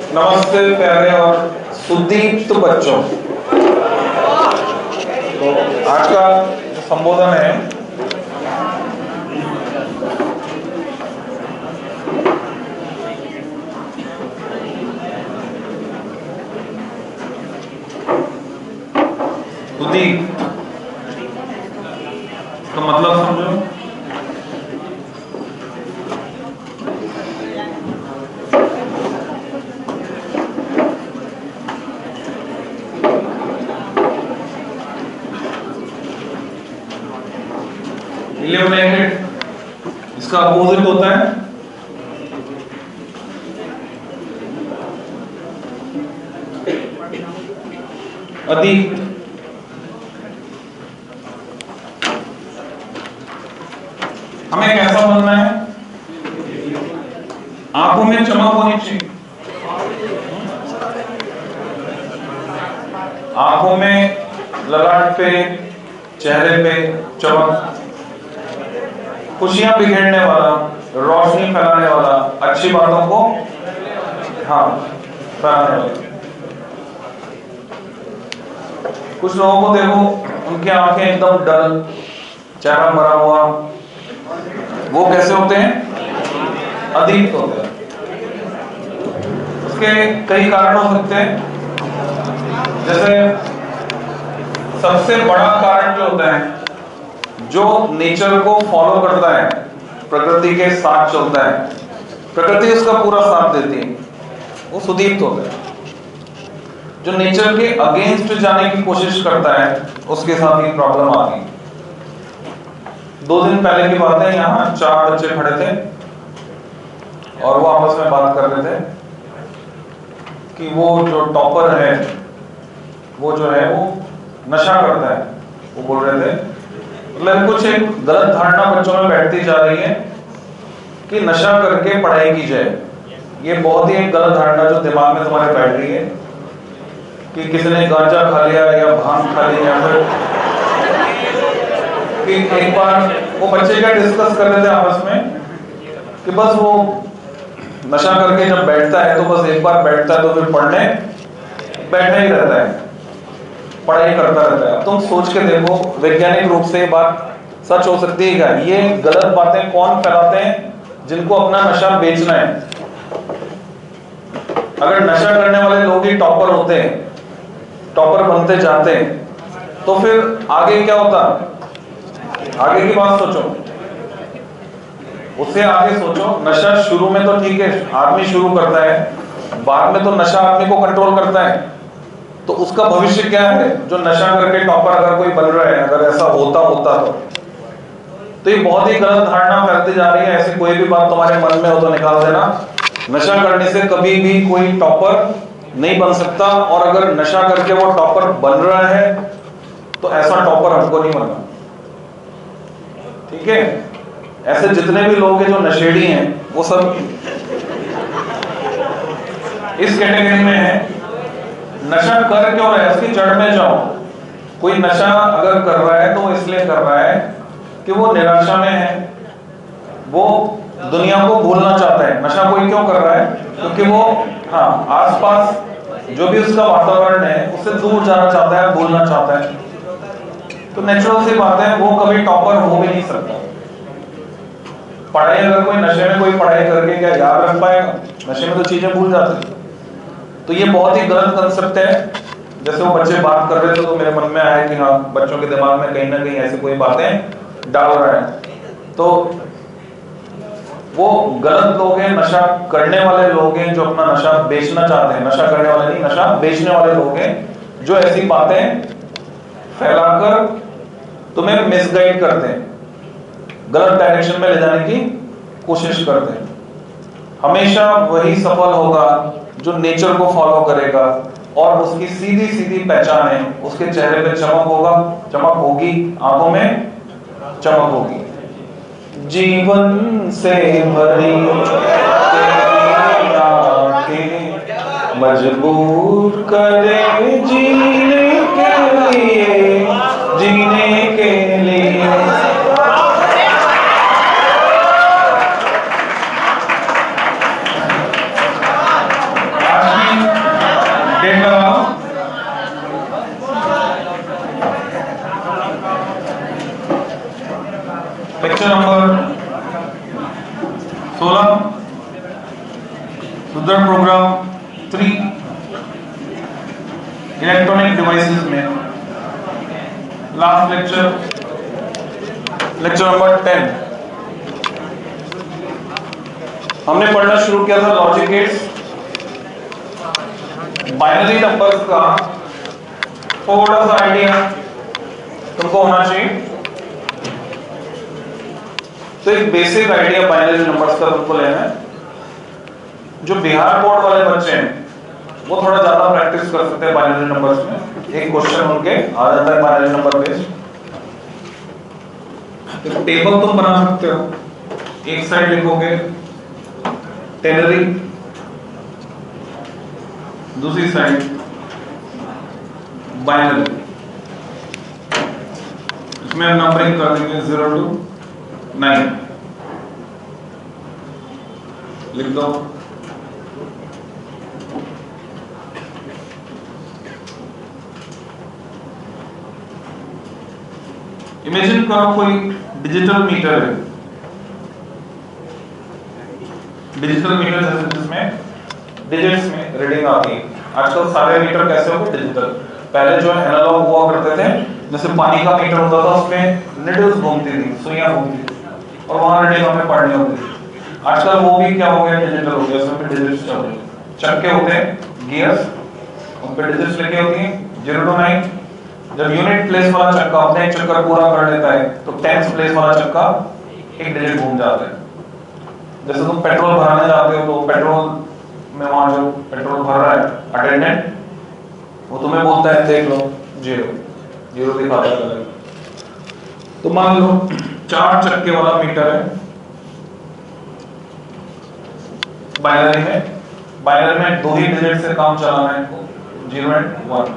नमस्ते प्यारे और सुदीप्त बच्चों। तो आज का जो संबोधन है सुदीप का मतलब समझो। इलिमिनेटेड इसका अपोजिट होता है अधिक। हमें कैसा बनना है? आंखों में चमक होनी चाहिए, आंखों में, ललाट पे, चेहरे पे चमक, खुशियां बिखेरने वाला, रोशनी फैलाने वाला, अच्छी बातों को फैलाने वाला। कुछ लोगों को देखो, उनकी आंखें एकदम डल, चेहरा मरा हुआ, वो कैसे होते हैं? अदीप्त होते हैं। उसके कई कारण हो सकते हैं। जैसे सबसे बड़ा कारण जो होता है, जो नेचर को फॉलो करता है, प्रकृति के साथ चलता है, प्रकृति उसका पूरा साथ देती है, वो सुदीप्त होता है। जो नेचर के अगेंस्ट जाने की कोशिश करता है, उसके साथ ही प्रॉब्लम आती है। 2 दिन पहले की बात है, यहाँ 4 बच्चे खड़े थे और वो आपस में बात कर रहे थे कि वो जो टॉपर है, वो जो है वो नशा करता है। वो बोल रहे थे, मतलब कुछ एक गलत धारणा बच्चों में बैठती जा रही है कि नशा करके पढ़ाई की जाए। ये बहुत ही एक गलत धारणा जो दिमाग में तुम्हारे बैठ रही है कि किसी ने गांजा खा लिया या भांग खा लिया, या फिर कि एक बार वो बच्चे क्या डिस्कस कर रहे थे आपस में कि बस वो नशा करके जब बैठता है तो बस एक बार बैठता है तो फिर पढ़ने बैठा ही रहता है, पढ़ाई करता रहता है। अब तुम सोच के देखो, वैज्ञानिक रूप से ये बात सच हो सकती है क्या? ये गलत बातें कौन फैलाते हैं? जिनको अपना नशा बेचना है। अगर नशा करने वाले लोग ही टॉपर होते हैं, टॉपर बनते जाते हैं, तो फिर आगे क्या होता? आगे की बात सोचो, उससे आगे सोचो। नशा शुरू में तो ठीक है, आदमी शुरू करता है, बाद में तो नशा आदमी को कंट्रोल करता है। तो उसका भविष्य क्या है? जो नशा करके टॉपर अगर कोई बन रहा है, अगर ऐसा होता तो ये बहुत ही गलत धारणा फैलती जा रही है। ऐसी कोई भी बात तुम्हारे मन में हो तो निकाल देना। नशा करने से कभी भी कोई टॉपर नहीं बन सकता, और अगर नशा करके वो टॉपर बन रहा है तो ऐसा टॉपर हमको नहीं बनना, ठीक है? ऐसे जितने भी लोग हैं जो नशेड़ी हैं, वो सब इस कैटेगरी में है। नशा कर क्यों रहा है, उसकी जड़ में जाओ। कोई नशा अगर कर रहा है तो वो इसलिए कर रहा है कि वो निराशा में है, वो दुनिया को भूलना चाहता है। नशा कोई क्यों कर रहा है? क्योंकि वो आसपास जो भी उसका वातावरण है उससे दूर जाना चाहता है, भूलना चाहता है। तो नेचुरल सी बात है, वो कभी टॉपर हो भी नहीं सकता। पढ़ाई, अगर कोई नशे में कोई पढ़ाई करके क्या याद रख पाएगा? नशे में तो चीजें भूल जाते हैं। तो ये बहुत ही गलत कंसेप्ट है। जैसे वो बच्चे बात कर रहे थे तो मेरे मन में आया कि हाँ, बच्चों के दिमाग में कहीं ना कहीं ऐसी कोई बातें डाल रहा है। तो वो गलत लोग हैं, नशा करने वाले लोग हैं, जो अपना नशा बेचना चाहते हैं। नशा करने वाले नहीं, नशा बेचने वाले लोग हैं, जो ऐसी बातें फैलाकर तुम्हें मिसगाइड करते हैं, गलत डायरेक्शन में ले जाने की कोशिश करते हैं। हमेशा वही सफल होगा जो नेचर को फॉलो करेगा, और उसकी सीधी सीधी पहचान है, उसके चेहरे पे चमक होगा, चमक होगी, आंखों में चमक होगी। जीवन से भरी आंखें मजबूर करे जीने के लिए, जीने के लिए। आज लेक्चर प्रोग्राम 3 इलेक्ट्रॉनिक डिवाइसेस में लास्ट लेक्चर नंबर 10 हमने पढ़ना शुरू किया था लॉजिक गेट्स। बाइनरी नंबर्स का थोड़ा सा आइडिया तुमको होना चाहिए। तो एक बेसिक आइडिया बाइनरी नंबर्स का तुमको लेना है। जो बिहार बोर्ड वाले बच्चे हैं वो थोड़ा ज्यादा प्रैक्टिस कर सकते हैं बाइनरी नंबर्स में। एक क्वेश्चन उनके आ जाता है बाइनरी नंबर बेस्ड। तो टेबल तुम बना सकते हो। एक साइड लिखोगे टेनरी, दूसरी साइड बाइनरी। इसमें हम नंबरिंग कर देंगे 0 to 9। लिख दो। इमेजिन करो कोई डिजिटल मीटर है। डिजिटल मीटर जैसे जिसमें डिजिट्स में रीडिंग आती है। आजकल सारे मीटर कैसे हो गए डिजिटल। पहले जो एनालॉग हुआ करते थे, जैसे पानी का मीटर होता था उसमें निडल्स घूमती थी, सुइयां घूमती थी और वहां रीडिंग हमें पढ़नी होती थी। आजकल वो भी क्या हो गया, डिजिटल हो गया। उसमें डिजिट्स चल रहे, चक्के होते हैं गियर्स, उन पे डिजिट्स लिखी होती हैं 0 to 9। जब यूनिट प्लेस वाला चक्का अपने एक चक्कर पूरा कर लेता है तो 10th प्लेस वाला चक्का एक डिजिट घूम जाता है। जैसे तुम पेट्रोल भराने जाते हो तो पेट्रोल में वहां जो पेट्रोल भर रहा है अटेंडेंट, वो तुम्हें बोलता है देख लो 0 दिखाता है। तो मान लो 4 चक्के वाला मीटर है बाइनरी में 2 ही डिजिट से काम चलाना है, 0 and 1।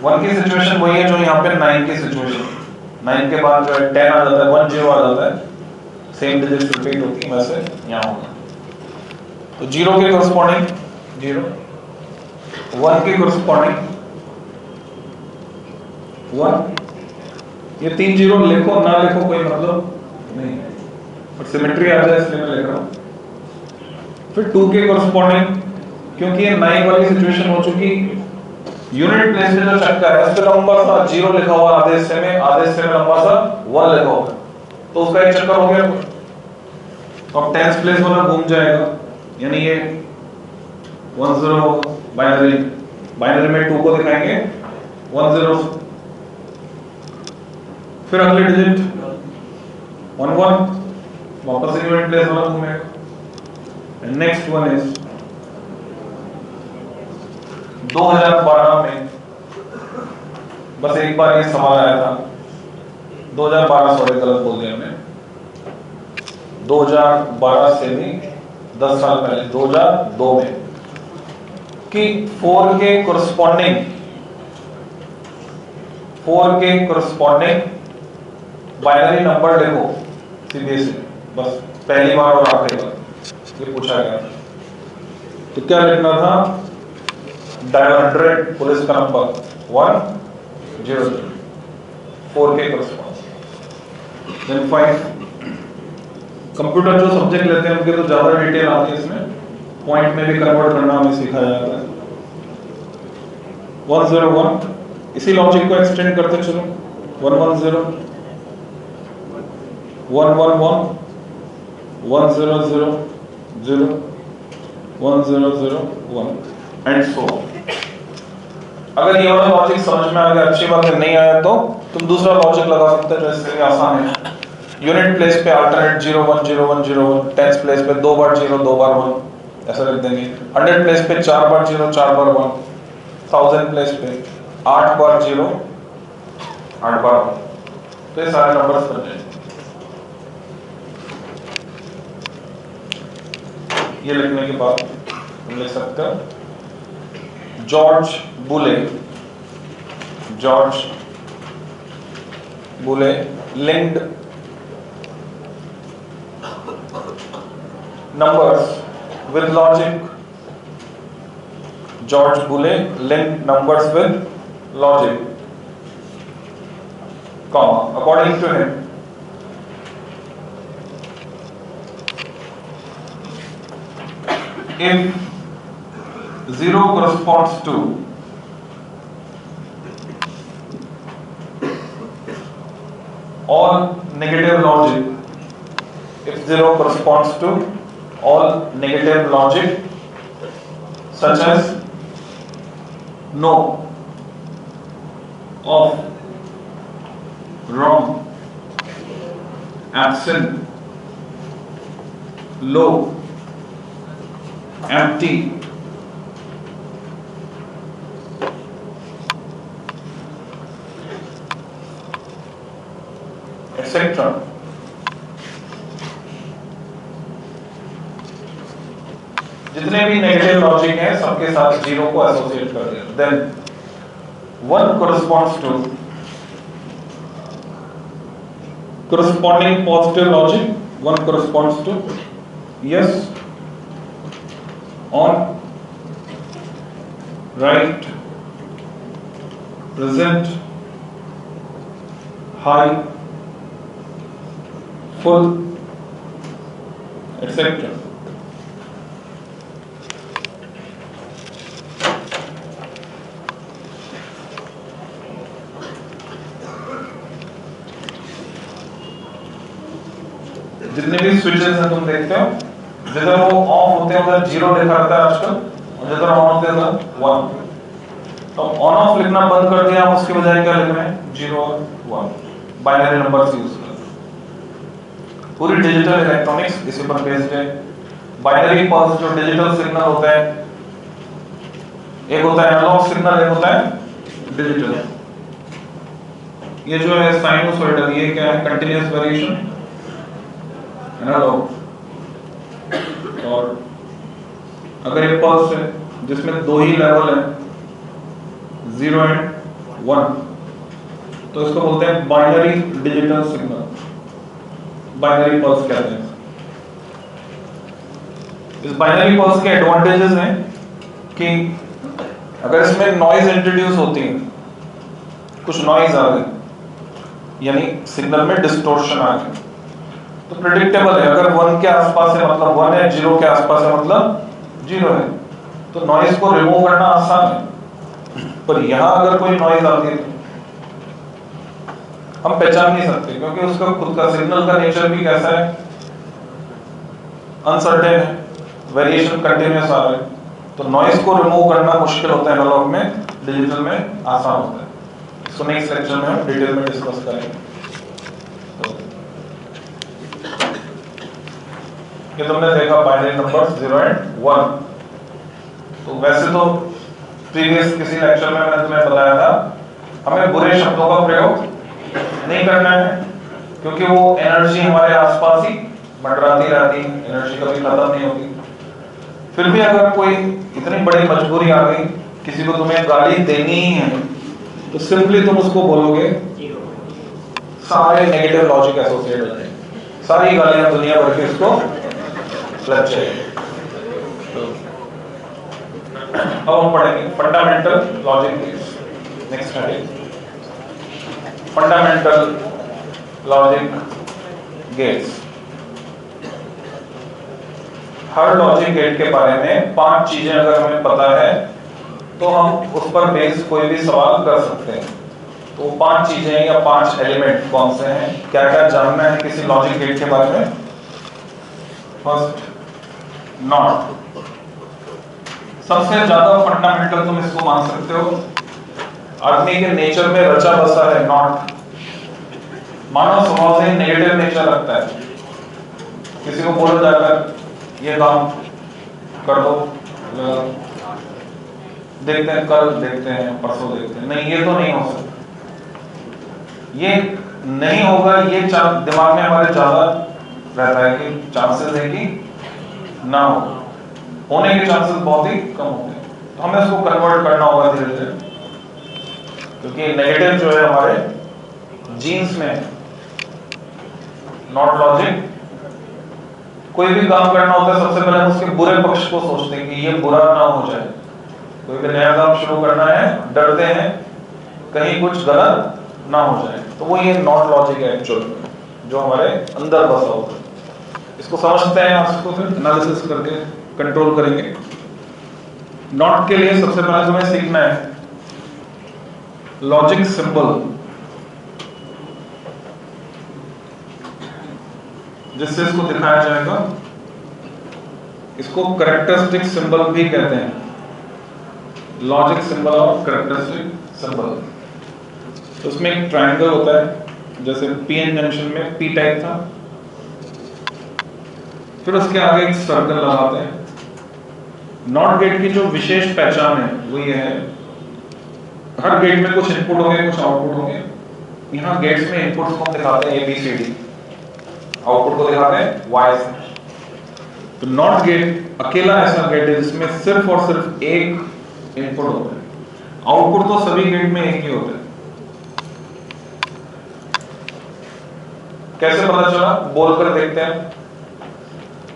1 की सिचुएशन वही है जो यहाँ पे 9 की सिचुएशन। 9 के बाद जो है 10 आ जाता है, 1 0 आ जाता है, सेम डिजिट रिपीट होती है वैसे यहाँ होगा। तो 0 के करस्पॉन्डिंग 0, 1 के करस्पॉन्डिंग 1। ये 3 0 लिखो ना लिखो कोई मतलब नहीं, और सिमेट्री आ जाए इसलिए मैं लिख रहा हूँ। फिर 2 के करस्पॉन्डिंग, क्योंकि ये 9 वाली सिचुएशन हो चुकी, यूनिट प्लेस पे जो चक्का है उस पे लंबा सा 0 लिखा हुआ, आधे हिस्से में लंबा सा 1 लिखा हुआ, तो उसका एक चक्कर हो गया। अब 10th प्लेस वाला घूम जाएगा, यानी ये 1 0 होगा। बाइनरी में 2 को दिखाएंगे 1 0। फिर अगले डिजिट 1 1, वापस यूनिट प्लेस वाला घूमेगा। नेक्स्ट वन इज 2012 में बस एक बार ये सवाल आया था, 2012 सॉरी गलत बोल दिया मैंने, 2012 से भी 10 साल पहले 2002 में कि 4 के करस्पॉन्डिंग बाइनरी नंबर लिखो सीबीएसई। बस पहली बार और आखिरी बार ये पूछा गया। तो क्या लिखना था, डायल 100 पुलिस का नंबर 100, 4 के करस्पॉन्डिंग। देन 5 कंप्यूटर जो सब्जेक्ट लेते हैं उनके तो ज्यादा डिटेल आती है, इसमें पॉइंट में भी कन्वर्ट करना हमें सिखाया जाता है। 101, इसी लॉजिक को एक्सटेंड करते चलो 110, 111, 1000, 1001 एंड सो। अगर ये वाला लॉजिक समझ में आ गया अच्छी बात है, नहीं आया तो तुम दूसरा लॉजिक लगा सकते हो जो इससे भी आसान है। यूनिट प्लेस पे अल्टरनेट 0 1 0 1 0 1, 10th प्लेस पे 2 बार 0 2 बार 1 ऐसा लिख देंगे। 100 प्लेस पे 4 बार 0 4 बार 1, 1000 प्लेस पे 8 बार 0 8 बार 1। तो ये सारे नंबर्स बन जाएंगे। ये लिखने के बाद हम लिख सकते हो जॉर्ज बुले linked numbers with logic. George Boole linked numbers with logic, comma, according to him if 0 corresponds to all negative logic, if 0 corresponds to all negative logic such as no, off, wrong, absent, low, empty, etc. जितने भी negative logic हैं सबके साथ 0 को associate कर दिया। Then 1 corresponds to corresponding positive logic, 1 corresponds to yes, on, right, present, high, full, etc. जितने भी स्विचेस हैं तुम देखते हो, जिधर वो ऑफ होते हैं उधर 0 लिखा रहता है आजकल, और जिधर ऑन होते हैं उधर 1। तो ऑन ऑफ लिखना बंद कर दिया, हम उसके बजाय क्या लिख रहे हैं? 0 और 1, बाइनरी नंबर्स यूज कर। पूरी डिजिटल इलेक्ट्रॉनिक्स इसी पर बेस्ड है। बाइनरी पल्स जो डिजिटल सिग्नल होता है, एक होता है एनालॉग सिग्नल, एक होता है डिजिटल। ये जो है साइनोसॉइडल, ये क्या है? Continuous variation, analogue. और अगर एक पल्स है जिसमें 2 ही लेवल है, 0 एंड 1, तो इसको बोलते हैं binary digital signal, binary pulse कहते हैं। इस बाइनरी पल्स के एडवांटेजेस हैं कि अगर इसमें नॉइज इंट्रोड्यूस होती है, कुछ नॉइज आ गई, यानी सिग्नल में डिस्टॉर्शन आ गई, तो प्रेडिक्टेबल है। अगर 1 के आसपास है मतलब 1 है, 0 के आसपास है मतलब 0 है, तो नॉइज को रिमूव करना आसान है। पर यहां अगर कोई नॉइज आती है हम पहचान नहीं सकते, क्योंकि उसका खुद का सिग्नल का नेचर भी कैसा है? अनसर्टेन है, वेरिएशन कंटिन्यूअस आ रहा है, तो नॉइज को रिमूव करना मुश्किल होता है एनालॉग में, डिजिटल में आसान होता है। इसको नेक्स्ट लेक्चर में हम डिटेल में डिस्कस करेंगे। ये तुमने देखा बाइनरी नंबर्स 0 एंड 1। तो वैसे तो प्रीवियस किसी लेक्चर में मैंने तुम्हें बताया था हमें बुरे शब्दों का प्रयोग नहीं करना है, क्योंकि वो एनर्जी हमारे आसपास ही मंडराती रहती, एनर्जी कभी खत्म नहीं होती। फिर भी अगर कोई इतनी बड़ी मजबूरी आ गई, किसी को तुम्हें गाली देनी ही है, तो सिंपली तुम उसको बोलोगे, सारे नेगेटिव लॉजिक एसोसिएट हो जाएंगे, सारी गालियां दुनिया भर के इसको लग जाएगी। अब हम पढ़ेंगे fundamental logic gates. Next heading, fundamental logic gates. हर लॉजिक गेट के बारे में 5 चीजें अगर हमें पता है तो हम उस पर बेस्ड कोई भी सवाल कर सकते हैं। तो 5 चीजें या 5 एलिमेंट कौन से हैं, क्या क्या जानना है किसी लॉजिक गेट के बारे में? First, not. सबसे ज्यादा फंडामेंटल तुम इसको मान सकते हो, आदमी के नेचर में रचा बसा है नॉट। मानव स्वभाव से नेगेटिव नेचर रखता है, किसी को बोला जाकर ये काम कर दो, देखते हैं कल, देखते हैं परसों, देखते हैं, नहीं ये तो नहीं हो सकता, ये नहीं होगा, ये दिमाग में हमारे ज्यादा रहता है कि चांसेस है कि ना हो, होने के चांसेस बहुत ही कम होते हैं। तो हमें इसको कन्वर्ट करना होगा धीरे धीरे, क्योंकि नेगेटिव जो है हमारे जीन्स में। नॉट लॉजिक, कोई भी काम करना होता है सबसे पहले हम उसके बुरे पक्ष को सोचते हैं कि ये बुरा ना हो जाए। कोई भी नया काम शुरू करना है, डरते हैं कहीं कुछ गलत ना हो जाए, तो वो ये नॉट लॉजिक है एक्चुअल में, जो हमारे अंदर बसा होता है। इसको समझते हैं, इसको फिर एनालिसिस करके कंट्रोल करेंगे। नॉट के लिए सबसे पहले तुम्हें सीखना है लॉजिक सिंबल, जिससे इसको दिखाया जाएगा। इसको कैरेक्टरिस्टिक सिंबल भी कहते हैं, लॉजिक सिंबल और कैरेक्टरिस्टिक सिंबल। तो उसमें एक ट्रायंगल होता है, जैसे पीएन जंक्शन में पी टाइप था, फिर उसके आगे एक सर्कल लगाते हैं। नॉट गेट की जो विशेष पहचान है वो ये है, हर गेट में कुछ इनपुट होंगे कुछ आउटपुट होंगे। यहाँ गेट्स में इनपुट्स को दिखाते हैं ABCD, आउटपुट को दिखाते हैं Y से। तो नॉट गेट अकेला ऐसा गेट है जिसमें सिर्फ और सिर्फ एक इनपुट होता है, आउटपुट तो सभी गेट में एक ही होता है। कैसे पता चला? बोलकर देखते हैं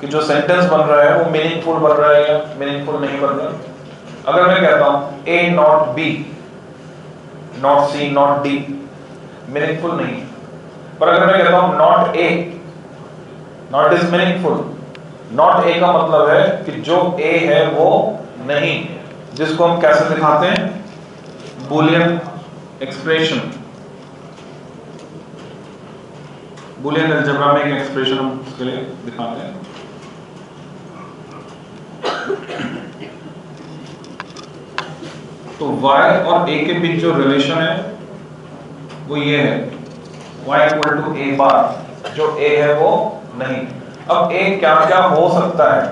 कि जो सेंटेंस बन रहा है वो मीनिंगफुल बन रहा है या मीनिंगफुल नहीं बन रहा है। अगर मैं कहता हूं A not B not C not D, meaningful नहीं। पर अगर मैं कहता हूं not A, not is meaningful. Not A का मतलब है कि जो A है वो नहीं, जिसको हम कैसे दिखाते हैं? बूलियन एक्सप्रेशन, बूलियन अलजेब्रा में एक एक्सप्रेशन हम उसके लिए दिखाते हैं। तो y और a के बीच जो रिलेशन है वो ये है, y इक्वल टू a बार, जो a है वो नहीं। अब a क्या क्या हो सकता है?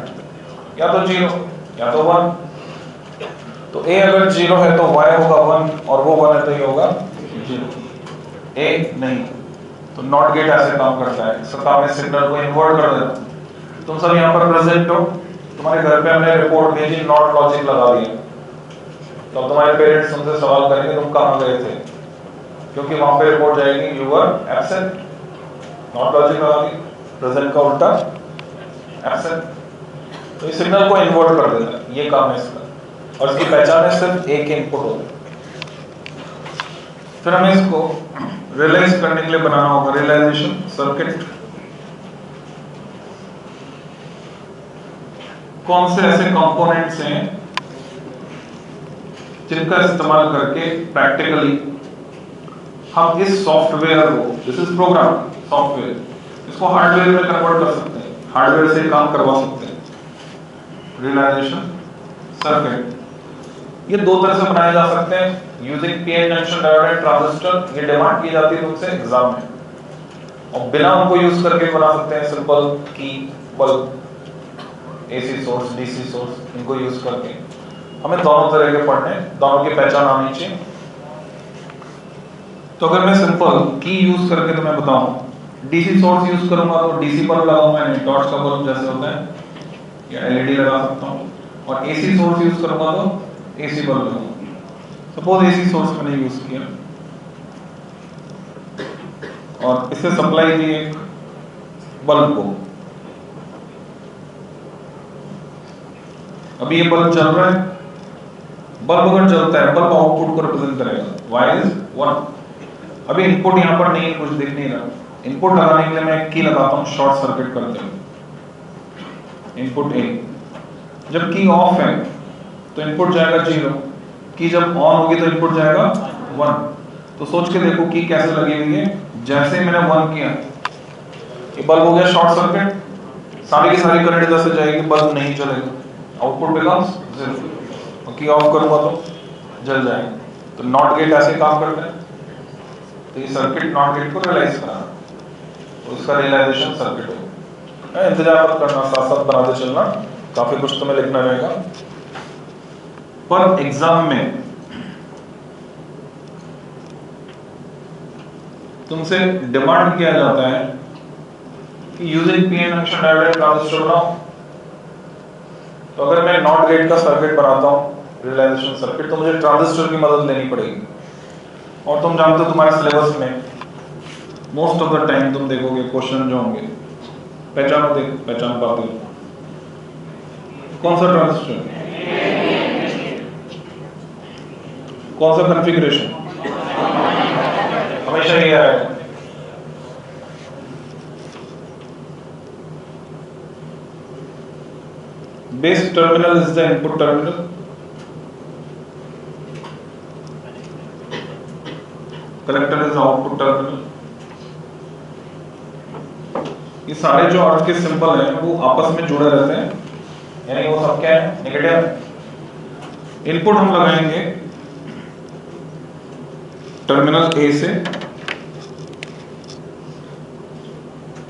या तो 0 या तो 1। तो a अगर 0 है तो y होगा 1, और वो 1 है तो ये होगा 0। a नहीं। तो नॉट गेट ऐसे काम करता है, इसका काम है सिग्नल को इन्वर्ट कर देना। तुम सब यहाँ पर प्रेजेंट हो, तुम्हारे घर पे हमने रिपोर्ट भेजी, नॉट लॉजिक लगा दिया, तो तुम्हारे पेरेंट्स तुमसे सवाल करेंगे तुम कहाँ गए थे, क्योंकि वहां पे रिपोर्ट जाएगी you were absent. Not logic लगा दी, प्रेजेंट का उल्टा एब्सेंट। तो इस सिग्नल को इन्वर्ट कर देता है, ये काम है इसका, और इसकी पहचान है सिर्फ एक इनपुट होता है। फिर हमें इसको रियलाइज करने के लिए बनाना होगा रियलाइजेशन सर्किट। कौन से ऐसे कंपोनेंट्स हैं जिनका इस्तेमाल करके प्रैक्टिकली हम इस सॉफ्टवेयर को, दिस इज प्रोग्राम सॉफ्टवेयर, इसको हार्डवेयर में कन्वर्ट कर सकते हैं, हार्डवेयर से काम करवा सकते हैं। रियलाइजेशन सर्किट ये दो तरह से बनाए जा सकते हैं, using PN junction diode and transistor. ये डिमांड की जाती है तुमसे एग्जाम में, और बिना उनको यूज करके बना सकते हैं सिंपल की, bulb, AC source, DC source, इनको यूज करके। हमें दोनों तरह के पढ़ने, दोनों की पहचान आनी चाहिए। तो अगर मैं सिंपल की यूज करके तुम्हें बताऊं, DC सोर्स यूज करूंगा तो DC बल्ब लगाऊंगा, यानी टॉर्च का बल्ब जैसे होता है, या LED लगा सकता हूं, और AC सोर्स यूज करूंगा तो AC बल्ब लगाऊंगा। सपोज AC सोर्स मैंने यूज किया और इसे सप्लाई दी एक बल्ब को। अभी ये बल्ब चल रहा है, बल्ब अगर जलता है, बल्ब आउटपुट को रिप्रेजेंट करेगा, y is 1। अभी इनपुट यहाँ पर नहीं, कुछ दिख नहीं रहा। इनपुट लगाने के लिए मैं की लगाता हूँ शॉर्ट सर्किट करते हुए, इनपुट A। जब की ऑफ है तो इनपुट जाएगा 0, की जब ऑन होगी तो इनपुट जाएगा 1। तो सोच के देखो की कैसे लगी हुई है। जैसे ही मैंने 1 किया, ये बल्ब हो गया शॉर्ट सर्किट, सारी की सारी करंट इधर से जाएगी, बल्ब नहीं चलेगा, आउटपुट बिकम्स 0। की ऑफ करूंगा तो जल जाएगा। तो नॉट गेट ऐसे काम करता है। तो ये सर्किट नॉट गेट को रियलाइज कराना, तो इसका रियलाइजेशन सर्किट होगा। इंतजार मत करना, साथ साथ बनाते चलना, काफी कुछ तुम्हें लिखना रहेगा। पर एग्जाम में तुमसे डिमांड किया जाता है कि using PN junction diode transistor बनाओ। तो अगर मैं नॉट गेट का सर्किट बनाता हूँ, रियलाइजेशन सर्किट, तो मुझे ट्रांजिस्टर की मदद लेनी पड़ेगी। और तुम जानते हो तुम्हारे सिलेबस में मोस्ट ऑफ द टाइम तुम देखोगे क्वेश्चन जो होंगे, पहचानो, पहचान पाते हो कौन सा ट्रांजिस्टर, कौन सा कॉन्फ़िगरेशन, हमेशा ये आएगा। Base terminal is the input terminal, collector is output terminal. ये सारे जो अर्थ के सिंबल हैं वो आपस में जुड़े रहते हैं, यानी वो सब क्या है, नेगेटिव। इनपुट हम लगाएंगे टर्मिनल ए से।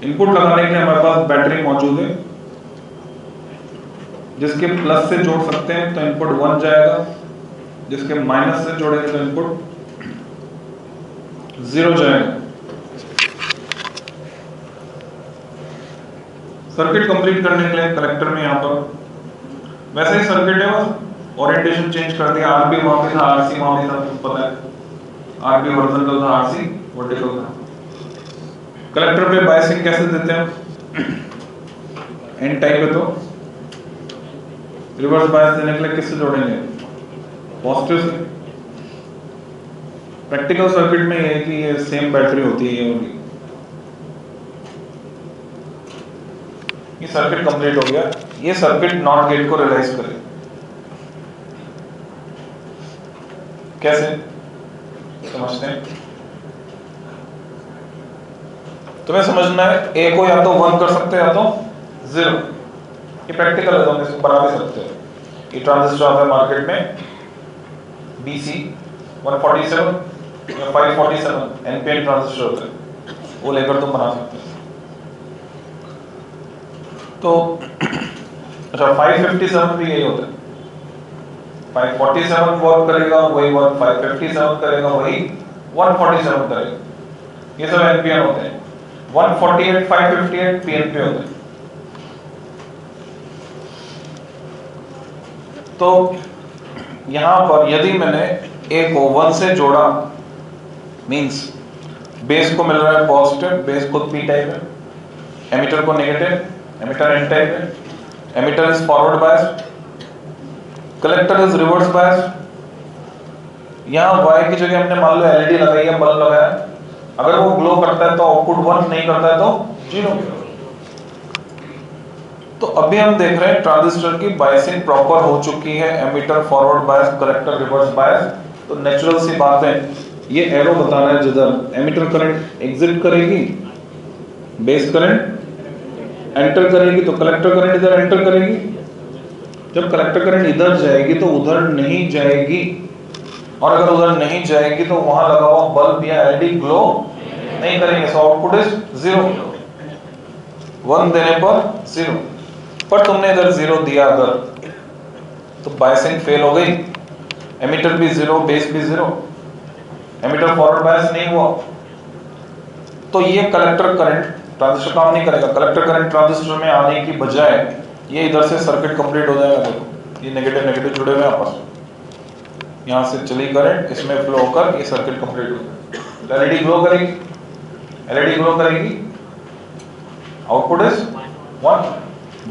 इनपुट लगाने के लिए हमारे पास बैटरी मौजूद है, जिसके प्लस से जोड़ सकते हैं तो इनपुट 1 जाएगा, जिसके माइनस से जोड़ेंगे तो इनपुट 0 जाएगा। सर्किट कंप्लीट करने के लिए कलेक्टर में यहाँ पर वैसे ही सर्किट है, बस ओरिएंटेशन चेंज कर दिया। आरबी वहां पे था, आरसी वहां पे था, आपको पता है। आरबी हॉरिजॉन्टल था, आरसी वर्टिकल था। कलेक्टर पे बायसिंग कैसे देते हैं? एन टाइप है तो रिवर्स बायस देने के लिए किससे जोड़ेंगे? पॉजिटिव से। प्रैक्टिकल सर्किट में ये है कि ये सेम बैटरी होती है, ये होगी। ये सर्किट कंप्लीट हो गया। ये सर्किट नॉट गेट को रियलाइज करे कैसे समझते हैं? तुम्हें समझना है, ए को या तो 1 कर सकते हैं या तो 0। ये प्रैक्टिकल है, तुम इसको बना भी सकते हो। ये ट्रांजिस्टर आता है मार्केट में BC 147 या 547 NPN ट्रांजिस्टर होता है, वो लेकर तुम बना सकते हो। तो अच्छा 557 भी यही होता है। 547 वर्क करेगा वही वर्क 557 करेगा, वही 147 करेगा। ये सब NPN होते हैं। 148 558 PNP होते हैं। तो यहां पर यदि मैंने A को 1 से जोड़ा, मींस बेस को मिल रहा है पॉजिटिव, बेस को P टाइप है, एमिटर को नेगेटिव, एमिटर N टाइप है, emitter is forward biased, collector is reverse biased. यहां Y की जगह हमने मान लो LED लगाई है, बल्ब लगाया, अगर वो ग्लो करता है तो आउटपुट 1, नहीं करता है तो 0। तो अभी हम देख रहे हैं ट्रांजिस्टर की बायसिंग प्रॉपर हो चुकी है, emitter forward bias, collector reverse bias. तो नेचुरल सी बात है, ये एरो बता रहा है जिधर एमिटर करंट एग्जिट करेगी, बेस करंट एंटर करेगी, तो कलेक्टर करंट इधर एंटर करेगी। जब कलेक्टर करंट इधर जाएगी तो उधर नहीं जाएगी, और अगर उधर नहीं जाएगी तो वहां लगा हुआ बल्ब या LED ग्लो नहीं करेंगे, सो आउटपुट इज 0। 1 देने पर 0, पर तुमने इधर 0 दिया अगर, तो बायसिंग फेल हो गई। एमिटर भी 0, बेस भी 0, एमिटर फॉरवर्ड बायस नहीं हुआ, तो ये कलेक्टर करंट ट्रांजिस्टर काम नहीं करेगा। कलेक्टर करंट ट्रांजिस्टर में आने की बजाय ये इधर से सर्किट कंप्लीट हो जाएगा। देखो ये नेगेटिव नेगेटिव जुड़े हुए हैं आपस में, यहाँ से चली करंट इसमें फ्लो होकर ये सर्किट कंप्लीट हो जाएगा। LED ग्लो करेगी, LED ग्लो करेगी, आउटपुट इज 1।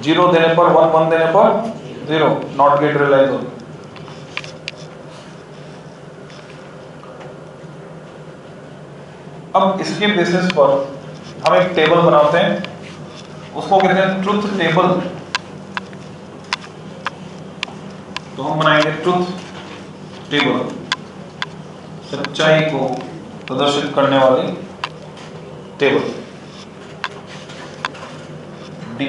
0 देने पर 1, 1 देने पर 0, नॉट गेट रियलाइज होगी। अब इसके बेसिस पर हम एक टेबल बनाते हैं, उसको कहते हैं ट्रुथ टेबल। तो हम बनाएंगे ट्रुथ टेबल, सच्चाई को प्रदर्शित करने वाली table D।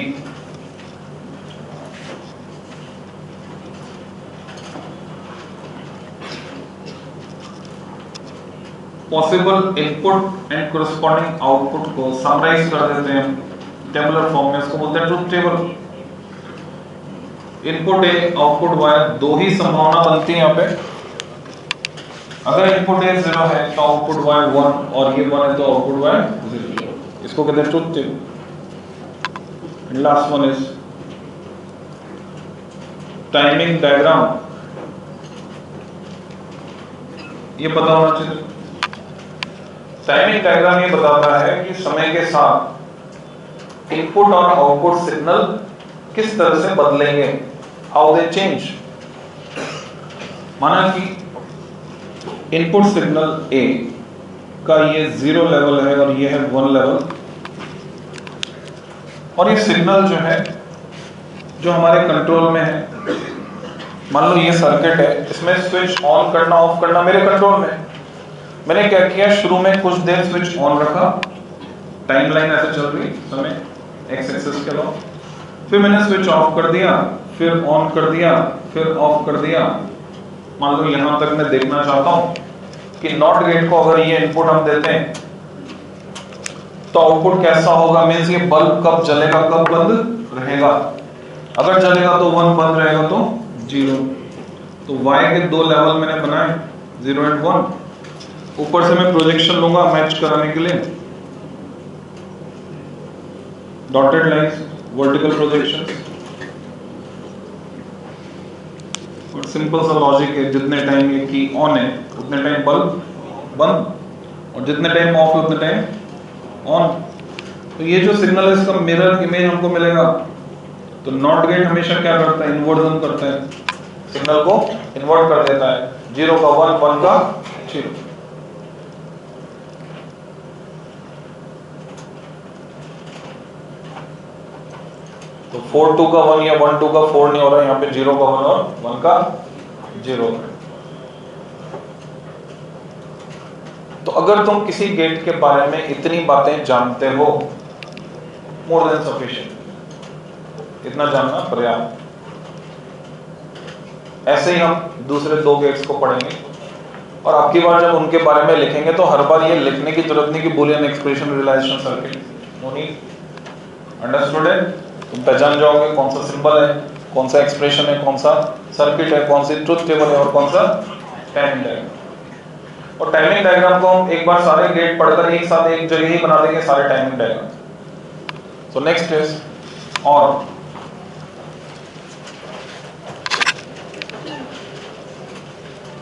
Possible input and corresponding output को समराइज कर देते हैं टेबुलर फॉर्म में, उसको बोलते हैं truth table. Input A output Y, दो ही संभावना बनती है यहाँ पे। अगर इनपुट A 0 है तो आउटपुट Y 1, और ये 1 है तो आउटपुट Y 0। इसको कहते हैं truth table. Last one is timing diagram. ये पता होना चाहिए। टाइमिंग डायग्राम ये बताता है कि समय के साथ इनपुट और आउटपुट सिग्नल किस तरह से बदलेंगे, हाउ दे चेंज। माना कि इनपुट सिग्नल A का ये 0 लेवल है और ये है 1 लेवल, और ये सिग्नल जो है जो हमारे कंट्रोल में है, मान लो ये सर्किट है, इसमें स्विच ऑन करना ऑफ करना मेरे कंट्रोल में है। मैंने क्या किया, शुरू में कुछ देर स्विच ऑन रखा, टाइमलाइन ऐसे चल रही समय एक्स एक्सिस के अलावा, फिर मैंने स्विच ऑफ कर दिया, फिर ऑन कर दिया, फिर ऑफ कर दिया। मान लो यहां तक मैं देखना चाहता हूं कि नॉट गेट को अगर ये इनपुट हम देते हैं तो आउटपुट कैसा होगा, मींस ये बल्ब कब जलेगा कब बंद रहेगा। अगर जलेगा तो 1, बंद रहेगा तो 0। तो y के दो लेवल मैंने बनाए 0 एंड 1। ऊपर से मैं प्रोजेक्शन लूंगा मैच कराने के लिए, डॉटेड लाइंस, वर्टिकल प्रोजेक्शन। और सिंपल सा लॉजिक है, जितने टाइम ये की ऑन है उतने टाइम बल्ब बंद, और जितने टाइम ऑफ है उतने टाइम ऑन। तो ये जो सिग्नल है इसका मिरर इमेज हमको मिलेगा। तो नॉट गेट हमेशा क्या करता है, इन्वर्जन करता है, सिग्नल को इन्वर्ट कर देता है, 0 का 1, 1 का 0। तो 4 2 का 1 या 1 2 का 4 नहीं हो रहा, यहाँ पे 0 का 1 और 1 का 0। तो अगर तुम किसी गेट के बारे में इतनी बातें जानते हो, मोर देन सफिशिएंट, इतना जानना पर्याप्त। ऐसे ही हम दूसरे दो गेट्स को पढ़ेंगे, और आपकी बार जब उनके बारे में लिखेंगे तो हर बार ये लिखने की जरूरत नहीं कि Boolean expression realisation circuit, no need. Understood है? तुम पहचान जाओगे कौन सा सिंबल है, कौन सा एक्सप्रेशन है, कौन सा सर्किट है, कौन सी ट्रुथ टेबल है और कौन सा टाइमिंग डायग्राम। और टाइमिंग डायग्राम को हम एक बार सारे गेट पढ़कर एक साथ एक जगह ही बना देंगे सारे timing diagram. So next is और।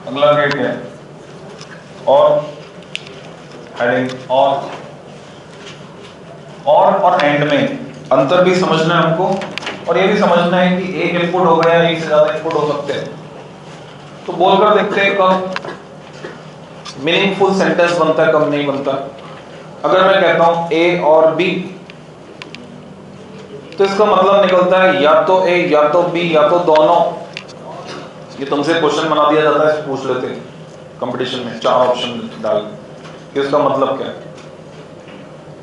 अगला गेट है और हेडिंग और एंड में अंतर भी समझना है हमको, और ये भी समझना है कि एक इनपुट हो गया, एक से ज्यादा इनपुट हो सकते हैं। तो बोलकर देखते हैं कब मीनिंगफुल सेंटेंस बनता है, कब नहीं बनता। अगर मैं कहता हूं ए और बी, तो इसका मतलब निकलता है या तो ए या तो बी या तो दोनों। ये तुमसे क्वेश्चन बना दिया जाता है, पूछ लेते हैं कंपटीशन में, 4 ऑप्शन डाल के इसका मतलब क्या है,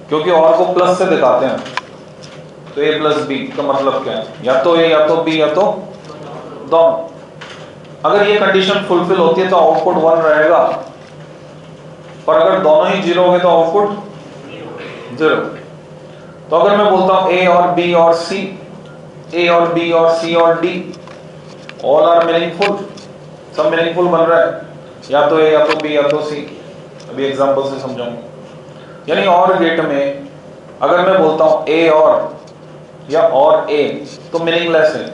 क्योंकि और को प्लस से दिखाते हैं। तो ए प्लस बी का मतलब क्या है, या तो ए या तो बी या तो दोनों। अगर ये कंडीशन फुलफिल होती है तो आउटपुट 1 रहेगा, पर अगर दोनों ही 0 हो गए तो आउटपुट 0। तो अगर मैं बोलता हूं ए और बी और सी, ए और बी और सी और डी, ऑल आर मीनिंगफुल, सब मीनिंगफुल बन रहा है, या तो ए या तो बी या तो सी। अभी एग्जांपल से समझाऊंगा। यानी और गेट में अगर मैं बोलता हूं ए और या और ए, तो मीनिंगलेस है,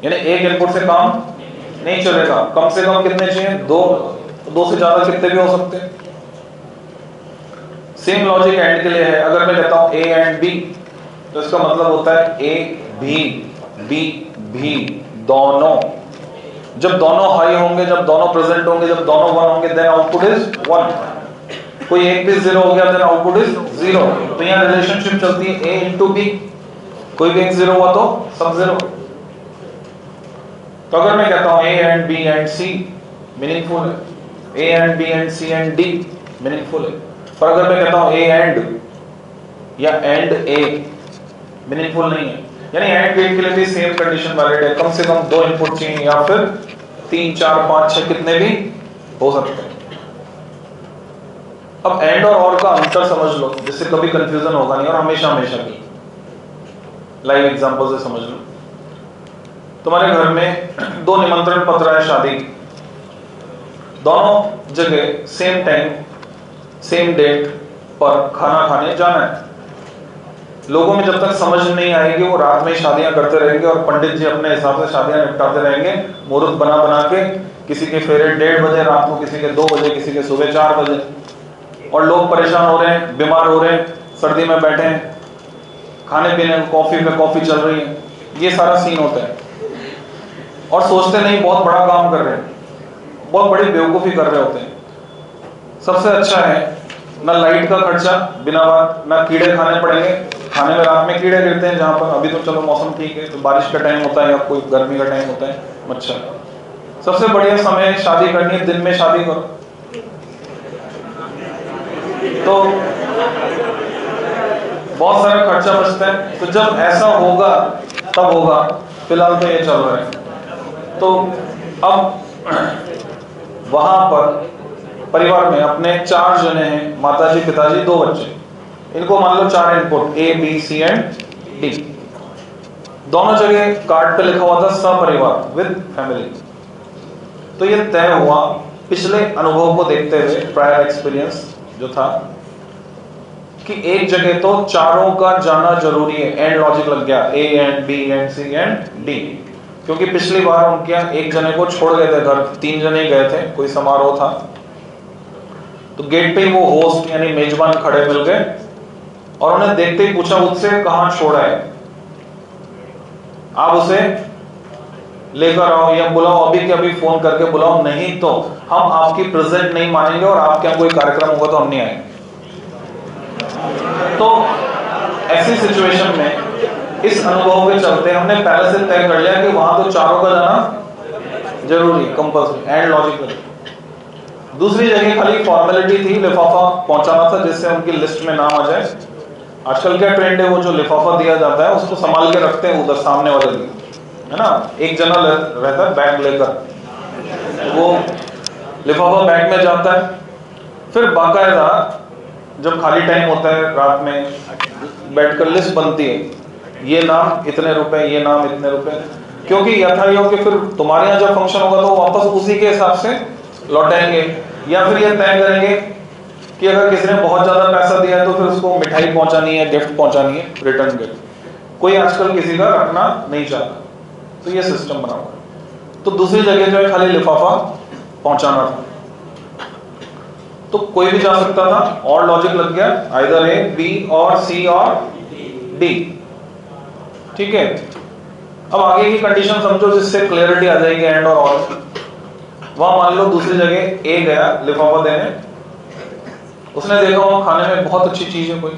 यानी एक इनपुट से काम नहीं चलेगा। कम से कम कितने चाहिए, 2, 2 से ज्यादा कितने भी हो सकते हैं। सेम लॉजिक एंड के लिए है। अगर मैं कहता हूं ए एंड बी, तो इसका मतलब होता है ए भी बी भी, दोनों। जब दोनों हाई होंगे, जब दोनों प्रेजेंट होंगे, जब दोनों 1 होंगे, देन आउटपुट इज 1। कोई एक भी 0 हो गया, देन आउटपुट इज 0। तो यहां रिलेशनशिप चलती है ए इंटू बी, कोई भी एक 0 हुआ तो सब 0। तो अगर मैं कहता हूं A and B and C meaningful है, A and B and C and D meaningful है। पर अगर मैं कहता हूं ए एंड या एंड ए, मीनिंगफुल नहीं है। यानी एंड गेट के लिए भी सेम कंडीशन वैलिड है, कम से कम 2 इनपुट चाहिए, या फिर 3 4 5 6 कितने भी हो सकते हैं। अब एंड और का अंतर समझ लो, जिससे कभी कंफ्यूजन होगा नहीं, और हमेशा हमेशा की लाइव एग्जांपल से समझ लो। तुम्हारे घर में 2 निमंत्रण पत्र है शादी, दोनों जगह सेम टाइम सेम डेट पर खाना खाने जाना है। लोगों में जब तक समझ नहीं आएगी, वो रात में शादियां करते रहेंगे और पंडित जी अपने हिसाब से शादियां निपटाते रहेंगे, मुहूर्त बना बना के। किसी के फेरे 1:30 बजे रात को, किसी के 2 बजे, किसी के सुबह 4 बजे, और लोग परेशान हो रहे हैं, बीमार हो रहे हैं, सर्दी में बैठे हैं, खाने पीने कॉफी पे कॉफी चल रही है। ये सारा सीन होता है, और सोचते नहीं बहुत बड़ा काम कर रहे हैं, बहुत बड़ी बेवकूफी कर रहे होते हैं। सबसे अच्छा है ना लाइट का खर्चा बिना बात, ना कीड़े खाने पड़ेंगे। खाने में रात में कीड़े गिरते हैं, जहां पर अभी तो चलो मौसम ठीक है, तो बारिश का टाइम होता है या कोई गर्मी का टाइम होता है, मच्छर। सबसे बढ़िया समय शादी करनी है, दिन में शादी करो। तो बहुत सारा खर्चा बचता है। तो जब ऐसा होगा तब होगा, फिलहाल तो ये चल रहा है। तो अब वहां पर परिवार में अपने 4 जने हैं, माताजी पिताजी 2 बच्चे, इनको मान लो 4 input A B C and D। दोनों जगह कार्ड पे लिखा हुआ था सपरिवार विद फैमिली। तो ये तय हुआ पिछले अनुभव को देखते हुए, प्रायर एक्सपीरियंस जो था, कि एक जगह तो चारों का जाना जरूरी है। एंड लॉजिक लग गया, A and B and C and D। क्योंकि पिछली बार उनके यहाँ एक जने को छोड़ गए थे घर, 3 जने गए थे, कोई समारोह था। तो गेट पे ही वो होस्ट यानी मेजबान खड़े मिल गए और उन्हें देखते ही पूछा मुझसे कहां छोड़ा है, आप उसे लेकर आओ या बुलाओ, अभी के अभी फोन करके बुलाओ, नहीं तो हम आपकी प्रेजेंट नहीं मानेंगे और आपके यहाँ कोई कार्यक्रम होगा तो हम नहीं आएंगे। तो ऐसी सिचुएशन में इस अनुभव के चलते हमने पहले से तय कर लिया कि वहां तो चारों का जाना जरूरी, कंपल्सरी, एंड लॉजिकल। दूसरी जगह खाली फॉर्मेलिटी थी, लिफाफा पहुंचाना था जिससे उनकी लिस्ट में नाम आ जाए। आजकल क्या ट्रेंड है, वो जो लिफाफा दिया जाता है उसको संभाल के रखते हैं उधर सामने वाले लिए, है ना। एक जना रहता है बैग लेकर, वो लिफाफा बैग में जाता है। फिर बाकायदा जब खाली टाइम होता है रात में बैठकर लिस्ट बनती है, ये नाम इतने रुपए, ये नाम इतने रुपए, क्योंकि यथायोग कि फिर तुम्हारे यहाँ जब फंक्शन होगा तो वापस उसी के हिसाब से लौटाएंगे। या फिर ये तय करेंगे कि अगर किसी ने बहुत ज्यादा पैसा दिया है तो फिर उसको मिठाई पहुंचानी है, गिफ्ट पहुंचानी है, रिटर्न गिफ्ट। कोई आजकल किसी का रखना नहीं चाहता, तो ये सिस्टम बना हुआ है। तो दूसरी जगह जो है खाली लिफाफा पहुंचाना था, तो कोई भी जा सकता था, और लॉजिक लग गया, आइदर A B और C और D। ठीक है, अब आगे की कंडीशन समझो जिससे क्लियरिटी आ जाएगी एंड और ऑल। वहां मान लो दूसरी जगह A गया लिफाफा देने, उसने देखा वहां खाने में बहुत अच्छी चीज है कोई,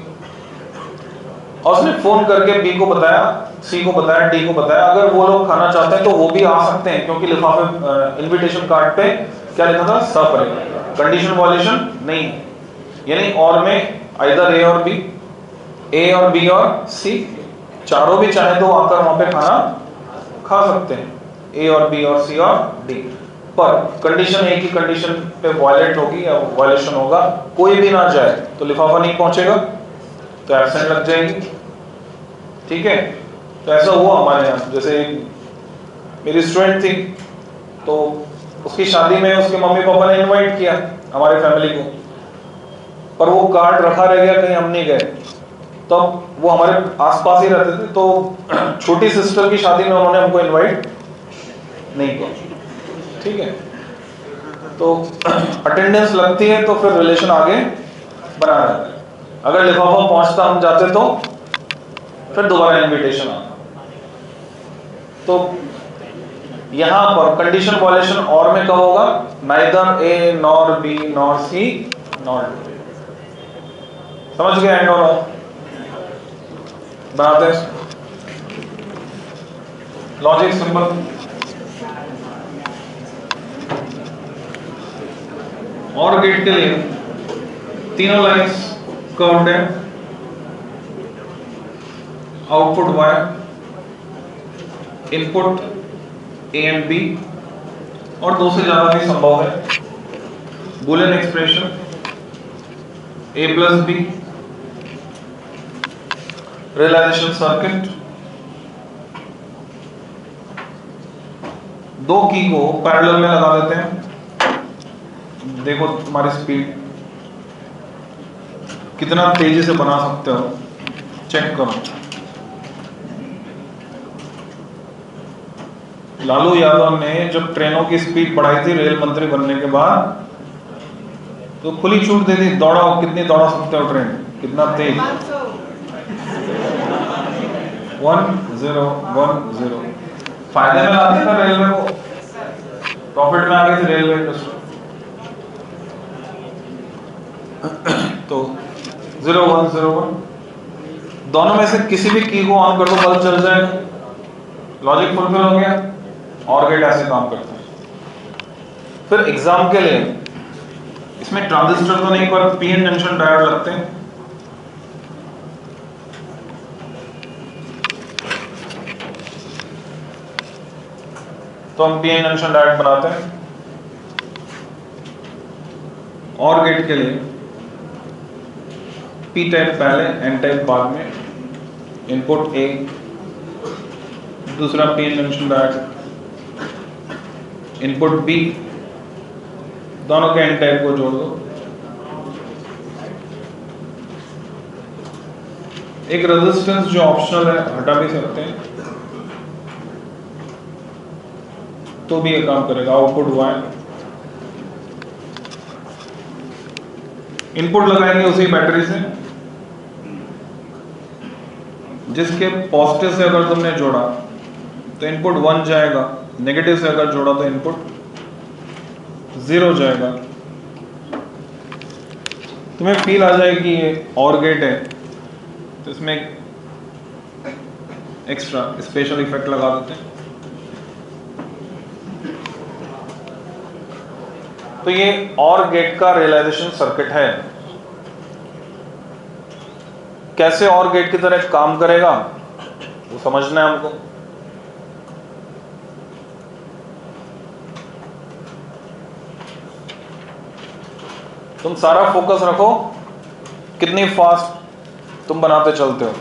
और उसने फोन करके B को बताया, C को बताया, D को बताया। अगर वो लोग खाना चाहते हैं तो वो भी आ सकते हैं, क्योंकि लिफाफे इनविटेशन कार्ड पे क्या लिखा था, सपरिवार, कंडीशन वॉल्यूशन नहीं है। यानी और में आइदर A और B, A और B और C, चारों भी चाहे तो आकर वहां पे खाना खा सकते हैं, A और B और C और D। पर कंडीशन एक ही कंडीशन पे वायलेट होगी या वायलेशन होगा, कोई भी ना जाए तो लिफाफा नहीं पहुंचेगा तो एब्सेंट लग जाएगी। ठीक है, तो ऐसा हुआ हमारे यहाँ। जैसे मेरी स्टूडेंट थी, तो उसकी शादी में उसके मम्मी पापा ने इनवाइट किया हमारे फैमिली को, पर वो कार्ड रखा रह गया, कहीं हम नहीं गए। तो वो हमारे आसपास ही रहते थे, तो छोटी सिस्टर की शादी में उन्होंने हमको इनवाइट नहीं किया। ठीक है, तो अटेंडेंस लगती है तो फिर रिलेशन आगे बना रहता है। अगर लिफाफा पहुंचता हम जाते तो फिर दोबारा इनविटेशन आता। तो यहां पर कंडीशन वॉल्यूशन और में कब होगा, neither A nor B nor C nor D। समझ गए एंड और बनाते हैं लॉजिक सिंबल। और गेट के लिए तीनों लाइंस कर्व्ड है, output Y, input A and B, और 2 से ज्यादा भी संभव है। Boolean expression A plus B, realisation circuit. 2 की को पैरेलल में लगा देते हैं। देखो तुम्हारी स्पीड कितना तेजी से बना सकते हो, चेक करो। लालू यादव ने जब ट्रेनों की स्पीड बढ़ाई थी रेल मंत्री बनने के बाद, तो खुली छूट दे दी, दौड़ाओ, कितनी दौड़ा सकते हो ट्रेन, कितना तेज। 1010 फायदे में लाती था रेलवे को, प्रॉफिट में आ गई थी रेलवे इंडस्ट्री। तो 0101 दोनों में से किसी भी की को ऑन कर दो, बल्ब चल जाएगा, लॉजिक फुलफिल हो गया। और गेट ऐसे काम करता है। फिर एग्जाम के लिए इसमें ट्रांजिस्टर तो नहीं पर पीएन जंक्शन डायोड लगते हैं। तो हम पीएन जंक्शन डायोड बनाते हैं। और गेट के लिए पी टाइप पहले, एन टाइप बाद में, इनपुट ए, दूसरा PN junction diode, input B, दोनों के एन टाइप को जोड़ दो। एक रेजिस्टेंस जो ऑप्शनल है हटा भी सकते हैं, तो भी ये काम करेगा। आउटपुट वाई, इनपुट लगाएंगे उसी बैटरी से जिसके पॉजिटिव से अगर तुमने जोड़ा तो इनपुट 1 जाएगा, नेगेटिव से अगर जोड़ा तो इनपुट 0 जाएगा। तुम्हें फील आ जाएगी ये और गेट है, तो इसमें एक्स्ट्रा स्पेशल इफेक्ट लगा देते हैं। तो ये और गेट का रियलाइजेशन सर्किट है। कैसे और गेट की तरह काम करेगा वो समझना है हमको। तुम सारा फोकस रखो कितनी फास्ट तुम बनाते चलते हो।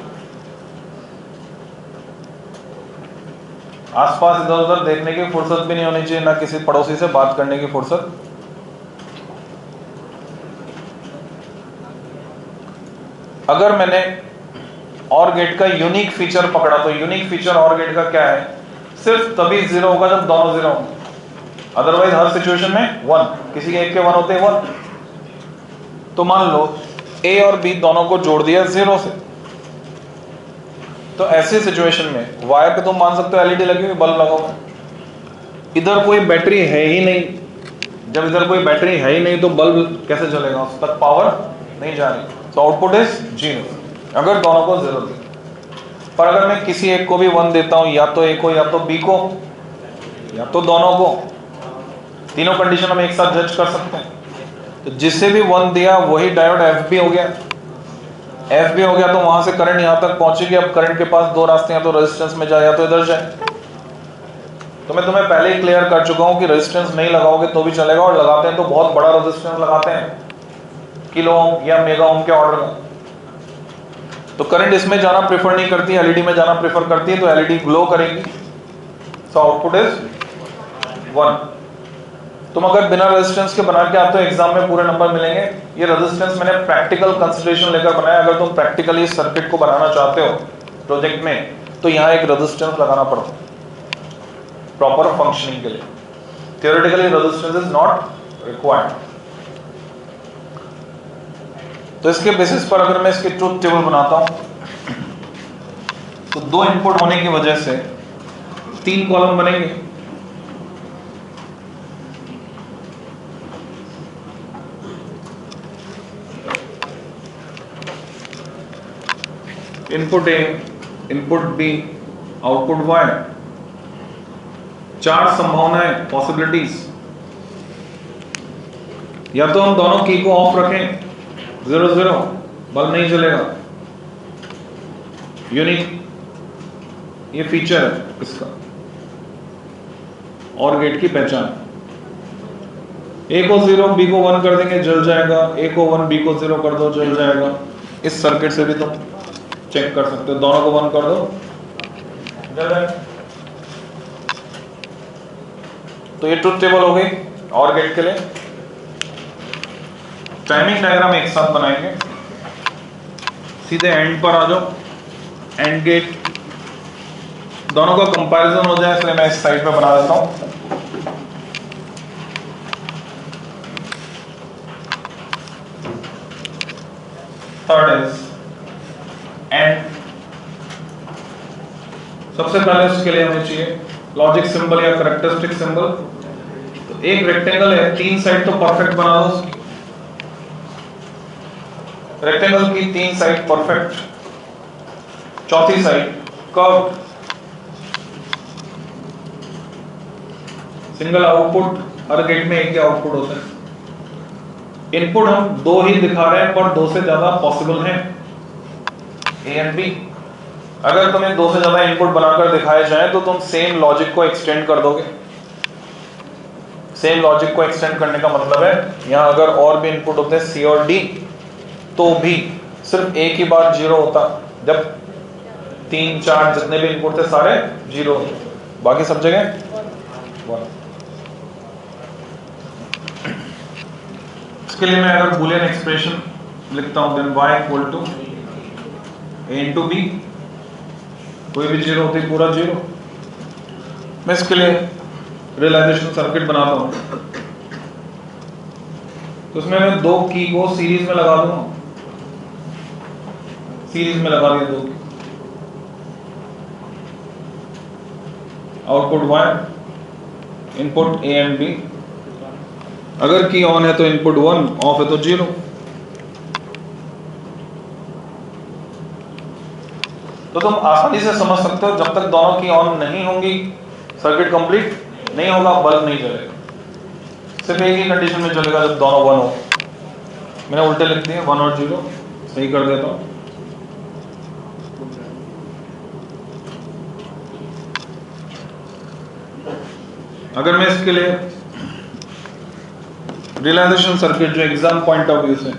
आसपास इधर उधर देखने की फुर्सत भी नहीं होनी चाहिए, ना किसी पड़ोसी से बात करने की फुर्सत। अगर मैंने और गेट का यूनिक फीचर पकड़ा तो यूनिक फीचर और गेट का क्या है, सिर्फ तभी 0 होगा जब दोनों 0 होंगे, अदरवाइज हर सिचुएशन में 1, किसी एक के 1 होते हैं 1। तो मान लो ए और बी दोनों को जोड़ दिया 0 से, तो ऐसी सिचुएशन में वायर पे तुम मान सकते हो एलईडी लगी हुई, बल्ब लगा हुआ, इधर कोई बैटरी है ही नहीं। जब इधर कोई बैटरी है ही नहीं तो बल्ब कैसे जलेगा, उस तक पावर नहीं जा रही, तो आउटपुट इज 0 अगर दोनों को 0 दी। पर अगर मैं किसी एक को भी 1 देता हूं, या तो ए को या तो बी को या तो दोनों को, तीनों कंडीशन हम एक साथ जज कर सकते हैं। तो जिससे भी 1 दिया वही डायोड एफ बी हो गया। एफ बी हो गया तो वहां से करंट यहां तक पहुंचेगी। अब करंट के पास 2 रास्ते हैं, तो रेजिस्टेंस में जाए या तो इधर जाए। तो मैं तुम्हें पहले ही क्लियर कर चुका हूं कि रेजिस्टेंस नहीं लगाओगे तो भी चलेगा, और लगाते हैं तो बहुत बड़ा रेजिस्टेंस लगाते हैं, किलो ओम या मेगा ओम के ऑर्डर का। तो करंट इसमें जाना प्रेफर नहीं करती, एलईडी में जाना प्रेफर करती है, तो एलईडी ग्लो करेगी। So output is 1। तुम अगर बिना रेजिस्टेंस के बना के आते हो एग्जाम में पूरे नंबर मिलेंगे। ये रेजिस्टेंस मैंने प्रैक्टिकल कंसिडरेशन लेकर बनाया। अगर तुम प्रैक्टिकली सर्किट को बनाना चाहते हो प्रोजेक्ट में, तो यहाँ एक रेजिस्टेंस लगाना पड़ता है प्रॉपर फंक्शनिंग के लिए। Theoretically resistance is not required. तो इसके बेसिस पर अगर मैं इसके ट्रुथ टेबल बनाता हूं, तो 2 इनपुट होने की वजह से 3 कॉलम बनेंगे। Input A, input B, output Y. 4 संभावनाएं, पॉसिबिलिटीज। या तो हम दोनों की को ऑफ रखें, 0 0 बल्ब नहीं जलेगा। यूनिक ये फीचर है इसका और गेट की पहचान। ए को 0 बी को 1 कर देंगे, जल जाएगा। ए को 1 बी को 0 कर दो, जल जाएगा। इस सर्किट से भी तुम चेक कर सकते हो, दोनों को 1 कर दो, जल जाएगा। तो ये ट्रुथ टेबल हो गई और गेट के लिए। टाइमिंग डायग्राम एक साथ बनाएंगे। सीधे एंड पर आ जाओ। एंड गेट दोनों का कंपैरिजन हो जाए, इसलिए मैं इस साइड पे बना देता हूं। Third is and. सबसे पहले उसके लिए हमें चाहिए लॉजिक सिंबल या कैरेक्टरिस्टिक सिंबल। तो एक रेक्टेंगल है, 3 साइड तो परफेक्ट बना दो उसकी। रेक्टेंगल की 3 साइड परफेक्ट, चौथी साइड कर्व। सिंगल आउटपुट, हर गेट में एक ही आउटपुट होता है। इनपुट हम दो ही दिखा रहे हैं पर दो से ज्यादा पॉसिबल है, ए एंड बी। अगर तुम्हें दो से ज्यादा इनपुट बनाकर दिखाए जाए तो तुम सेम लॉजिक को एक्सटेंड कर दोगे। सेम लॉजिक को एक्सटेंड करने का मतलब है यहां अगर और भी इनपुट होते हैं सी और डी तो भी सिर्फ एक ही बार जीरो होता, जब 3 4 जितने भी इनपुट थे सारे जीरो, बाकी सब जगह 1। इसके लिए मैं अगर बूलियन एक्सप्रेशन लिखता हूं then y equal to a into B, कोई भी जीरो होती पूरा जीरो। मैं इसके लिए रियलाइजेशन सर्किट बनाता हूं, तो उसमें मैं दो की को सीरीज में लगा दूंगा, सीरीज में लगा दिया दो की, output y, input a and b। अगर की ऑन है तो इनपुट 1, ऑफ है तो 0। तो तुम आसानी से समझ सकते हो जब तक दोनों की ऑन नहीं होंगी सर्किट कंप्लीट नहीं होगा, बल्ब नहीं जलेगा। सिर्फ एक ही कंडीशन में चलेगा जब दोनों 1 हो। मैंने उल्टे लिख दिए 1 और 0, सही कर देता हूं। अगर मैं इसके लिए रियलाइजेशन सर्किट जो एग्जाम पॉइंट ऑफ व्यू से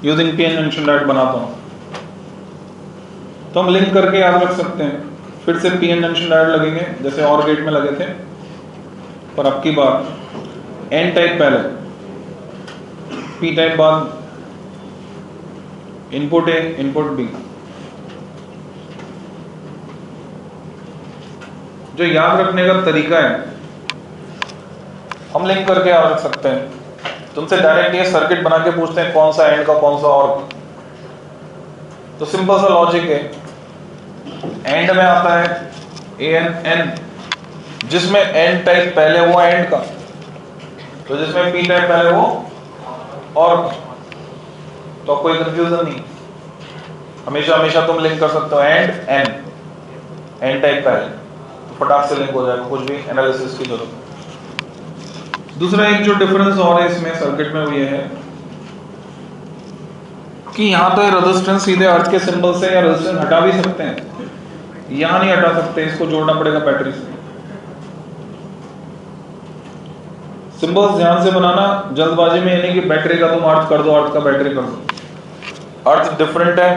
यूजिंग पीएन जंक्शन डायोड बनाता हूं तो हम लिंक करके याद रख सकते हैं। फिर से पीएन जंक्शन डायोड लगेंगे जैसे और गेट में लगे थे, पर अब की बार एन टाइप पहले, पी टाइप बाद, इनपुट ए इनपुट बी। जो याद रखने का तरीका है हम लिंक करके याद रख सकते हैं। तुमसे डायरेक्ट ये सर्किट बना के पूछते हैं कौन सा एंड का कौन सा और, तो सिंपल सा लॉजिक है। एंड में आता है ए एन एन, जिसमें एन टाइप पहले वो एंड का, तो जिसमें पी टाइप पहले वो और, तो कोई कंफ्यूजन नहीं। हमेशा हमेशा तुम लिंक कर सकते हो एंड एन, एन टाइप पहले, तो फटाक से लिंक हो जाएगा, कुछ भी एनालिसिस की जरूरत। दूसरा एक जो डिफरेंस और है इसमें सर्किट में वो ये है कि यहां तो रेजिस्टेंस सीधे अर्थ के सिंबल से या रेजिस्टेंस हटा भी सकते हैं, यहां नहीं हटा सकते, इसको जोड़ना पड़ेगा बैटरी से। सिंबल्स ध्यान से बनाना, जल्दबाजी में ये नहीं कि बैटरी का तुम अर्थ कर दो, अर्थ का बैटरी कर दो। अर्थ डिफरेंट है,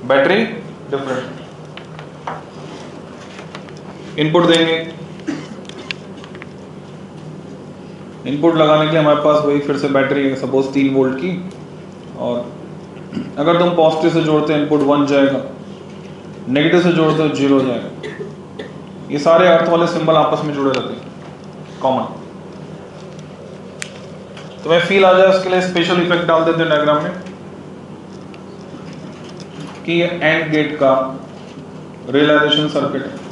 बैटरी डिफरेंट। इनपुट देंगे, इनपुट लगाने के लिए हमारे पास वही फिर से बैटरी है सपोज 3 वोल्ट की, और अगर तुम पॉजिटिव से जोड़ते हो इनपुट 1 जाएगा, नेगेटिव से जोड़ते हो 0 जाएगा। ये सारे अर्थ वाले सिंबल आपस में जुड़े रहते हैं कॉमन। तुम्हें फील आ जाए उसके लिए स्पेशल इफेक्ट डाल देते हैं डायग्राम में कि ये एंड गेट का रियलाइजेशन सर्किट है।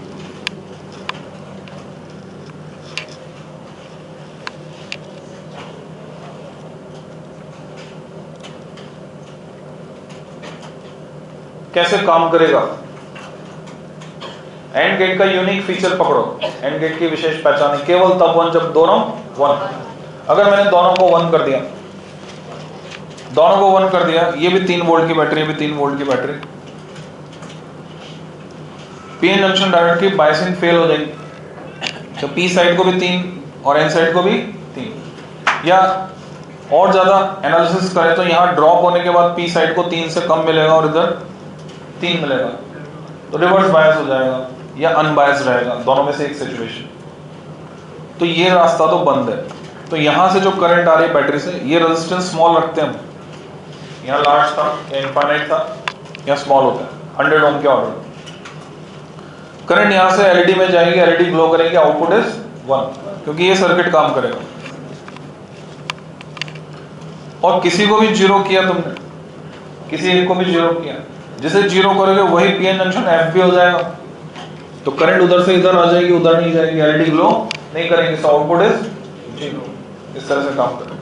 कैसे काम करेगा? एंड गेट का यूनिक फीचर पकड़ो, एंड गेट की विशेष पहचान है केवल तब 1 जब दोनों 1। अगर मैंने दोनों को 1 कर दिया, दोनों को 1 कर दिया, ये भी 3 वोल्ट की बैटरी, ये भी 3 वोल्ट की बैटरी, पीएन जंक्शन डायोड की बायसिंग फेल हो जाएगी। तो पी साइड को भी 3 और एन साइड को भी 3। या और ज्यादा एनालिसिस करें तो यहाँ ड्रॉप होने के बाद पी साइड को 3 से कम मिलेगा और इधर 3 मिलेगा, तो रिवर्स बायस हो जाएगा या अनबायस रहेगा, दोनों में से एक सिचुएशन। तो ये रास्ता तो बंद है। तो यहां से जो करंट आ रही है बैटरी से, ये रेजिस्टेंस स्मॉल रखते हैं हम, यहाँ लार्ज था या इनफाइनाइट था, यहाँ स्मॉल होता है 100 ओम के ऑर्डर। करंट यहां से एलईडी में जाएगी, एलईडी ग्लो करेगी, आउटपुट इज 1, क्योंकि ये सर्किट काम करेगा। और किसी को भी 0 किया तुमने, किसी एक को भी 0 किया, जिसे 0 करोगे वही पीएन जंक्शन एफ भी हो जाएगा, तो करंट उधर से इधर आ जाएगी, उधर नहीं जाएगी, एलईडी ग्लो नहीं करेंगे, सो आउटपुट इज 0। इस तरह से काम करें।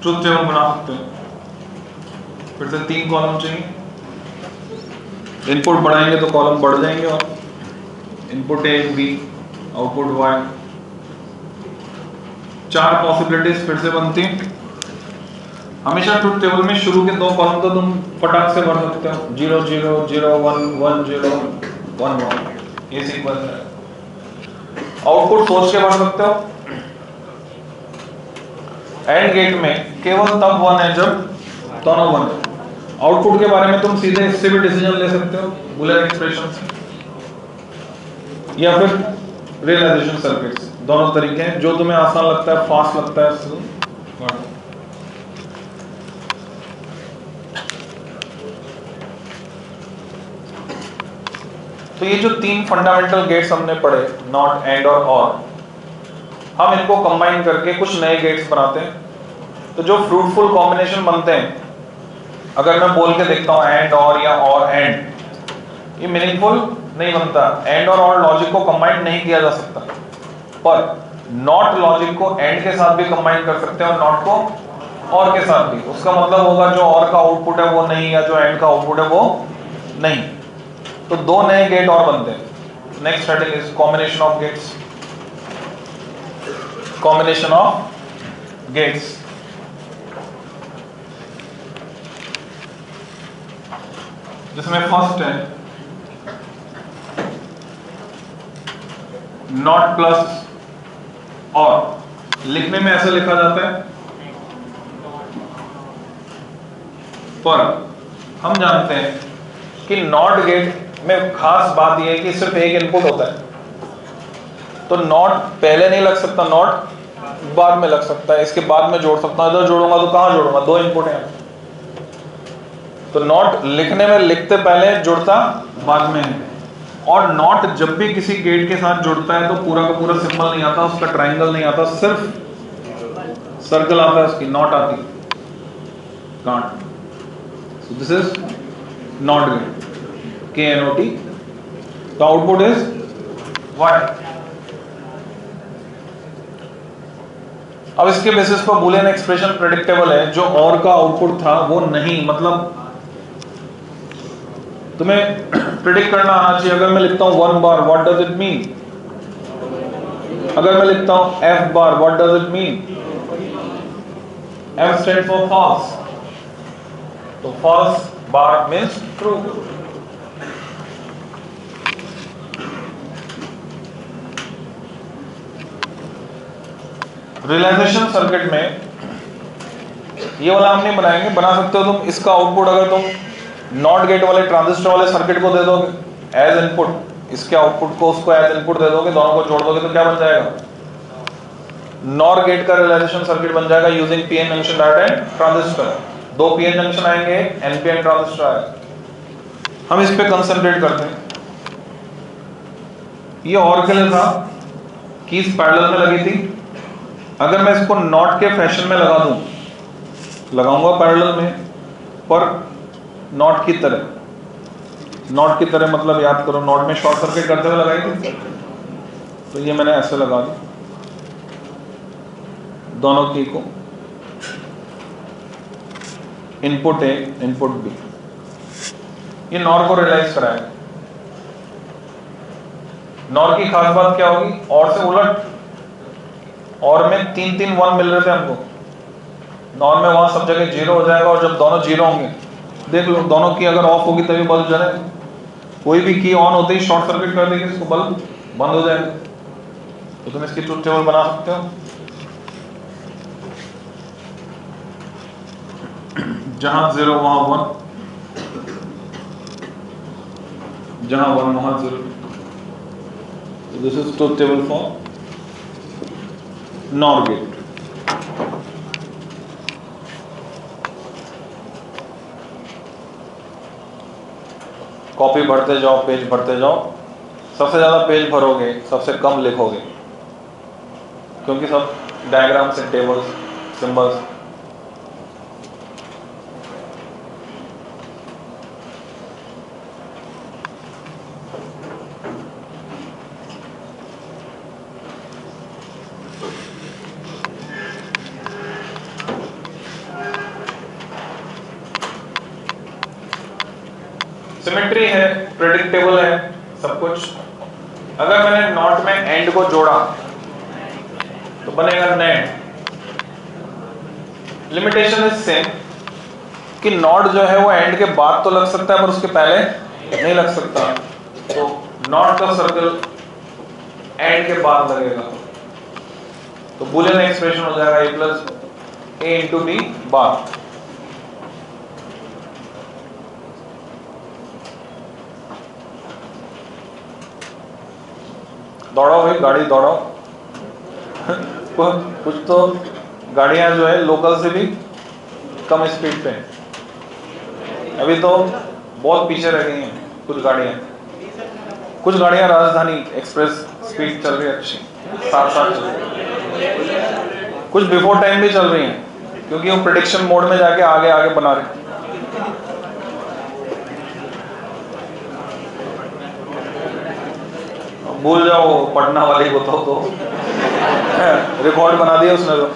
ट्रुथ टेबल बना सकते हैं। फिर से 3 कॉलम चाहिए, इनपुट बढ़ाएंगे तो कॉलम बढ़ जाएंगे, और input A B output y, 4 possibilities फिर से बनती हैं। हमेशा ट्रुथ टेबल में शुरू के 2 कॉलम तो तुम फटाक से भर सकते हो, 0 0 0 1 1 0 1 1, ये सीक्वेंस है। आउटपुट सोच के भर सकते हो। एंड गेट में केवल तब 1 है जब दोनों 1 है। आउटपुट के बारे में तुम सीधे इससे भी डिसीजन ले सकते हो, बूलियन एक्सप्रेशन से, या फिर रियलाइजेशन सर्किट से। दोनों तरीके हैं, जो तुम्हें आसान लगता है, फास्ट लगता है उससे। तो ये जो 3 फंडामेंटल गेट्स हमने पढ़े, नॉट, एंड और, हम इनको कंबाइन करके कुछ नए गेट्स बनाते हैं। तो जो फ्रूटफुल कॉम्बिनेशन बनते हैं, अगर मैं बोल के देखता हूं एंड और एंड, ये मीनिंगफुल नहीं बनता। एंड और लॉजिक को कंबाइन नहीं किया जा सकता, पर नॉट लॉजिक को एंड के साथ भी कंबाइन कर सकते हैं और नॉट को और के साथ भी। उसका मतलब होगा जो और का आउटपुट है वो नहीं, या जो एंड का आउटपुट है वो नहीं। तो 2 नए गेट और बनते हैं। Next heading is combination of gates. Combination of gates, जिसमें फर्स्ट है नॉट प्लस और। लिखने में ऐसे लिखा जाता है, पर हम जानते हैं कि नॉट गेट में खास बात यह है कि सिर्फ एक इनपुट होता है। तो नॉट पहले नहीं लग सकता, नॉट बाद में लग सकता है, इसके बाद में जोड़ सकता हूं। इधर जोड़ूंगा तो कहां जोड़ूंगा, 2 इनपुट हैं। तो नॉट लिखने में लिखते पहले, जुड़ता बाद में है। और नॉट जब भी किसी गेट के साथ जुड़ता है तो पूरा का पूरा सिंबल नहीं आता, उसका ट्रायंगल नहीं आता, सिर्फ सर्कल आता है, उसकी नॉट आती है, can't. So this is not gate, KNOT। तो आउटपुट इज y। अब इसके बेसिस पर बूलियन एक्सप्रेशन प्रेडिक्टेबल है। जो और का आउटपुट था वो नहीं, मतलब तुम्हें प्रिडिक्ट करना आना चाहिए। अगर मैं लिखता हूं 1 bar, what does it mean? अगर मैं लिखता हूं F bar, what does it mean? F stand for false, तो false bar means true. Realization circuit में ये वाला हम नहीं बनाएंगे, बना सकते हो तुम इसका आउटपुट। अगर तुम नॉट गेट वाले ट्रांजिस्टर वाले सर्किट को दे दोगे एज इनपुट, इसके आउटपुट को उसको एज इनपुट दे दोगे, दोनों को जोड़ दोगे तो क्या बन जाएगा? नॉर गेट का रियलाइजेशन सर्किट बन जाएगा using PN junction diode and transistor. 2 PN junction आएंगे, एनपीएन ट्रांजिस्टर आएगा। हम इस पे कंसंट्रेट करते हैं। ये और के लिए था, कीज पैरेलल में लगी थी। अगर मैं इसको नॉट के फैशन में लगा दूं, लगाऊंगा पैरेलल में, पर नॉट की तरह। नॉट की तरह मतलब याद करो, नॉट में शॉर्ट सर्किट करते हुए लगाई थी। तो ये मैंने ऐसे लगा दी दोनों की को, इनपुट ए इनपुट बी। ये नॉर को रियलाइज कराएगा। नॉर की खास बात क्या होगी? और से उलट, और में 3 1 मिल रहे थे हमको, नॉर में वहां सब जगह 0 हो जाएगा। और जब दोनों 0 होंगे, देख लो दोनों की अगर ऑफ होगी तभी बल्ब जलेगा। कोई भी की ऑन होते ही शॉर्ट सर्किट कर देगी, इसको बल्ब बंद हो जाएगा। तो तुम इसकी ट्रुथ टेबल बना सकते हो। जहां 0 वहां 1, जहां 1 वहां 0। This is truth table for NOR gate. Copy भरते जाओ, पेज भरते जाओ। सबसे ज्यादा पेज भरोगे, सबसे कम लिखोगे, क्योंकि सब diagrams and tables, symbols. Symmetry है, प्रेडिक्टेबल है सब कुछ। अगर मैंने नॉट में एंड को जोड़ा तो बनेगा नेट। लिमिटेशन इज सेम कि नॉट जो है वो एंड के बाद तो लग सकता है पर उसके पहले नहीं लग सकता, तो नॉट का सर्कल एंड के बाद लगेगा, तो बूलियन एक्सप्रेशन हो जाएगा a plus A into B bar. दौड़ाओ भाई, गाड़ी दौड़ाओ। कुछ तो गाड़ियां जो है लोकल से भी कम स्पीड पे हैं, अभी तो बहुत पीछे रह गई हैं कुछ गाड़ियां राजधानी एक्सप्रेस स्पीड चल रही है अच्छी, साथ साथ चल रही है। कुछ बिफोर टाइम भी चल रही हैं क्योंकि वो प्रेडिक्शन मोड में जाके आगे आगे बना रहे। भूल जाओ पटना वाली को तो रिकॉर्ड बना दिया उसने, तो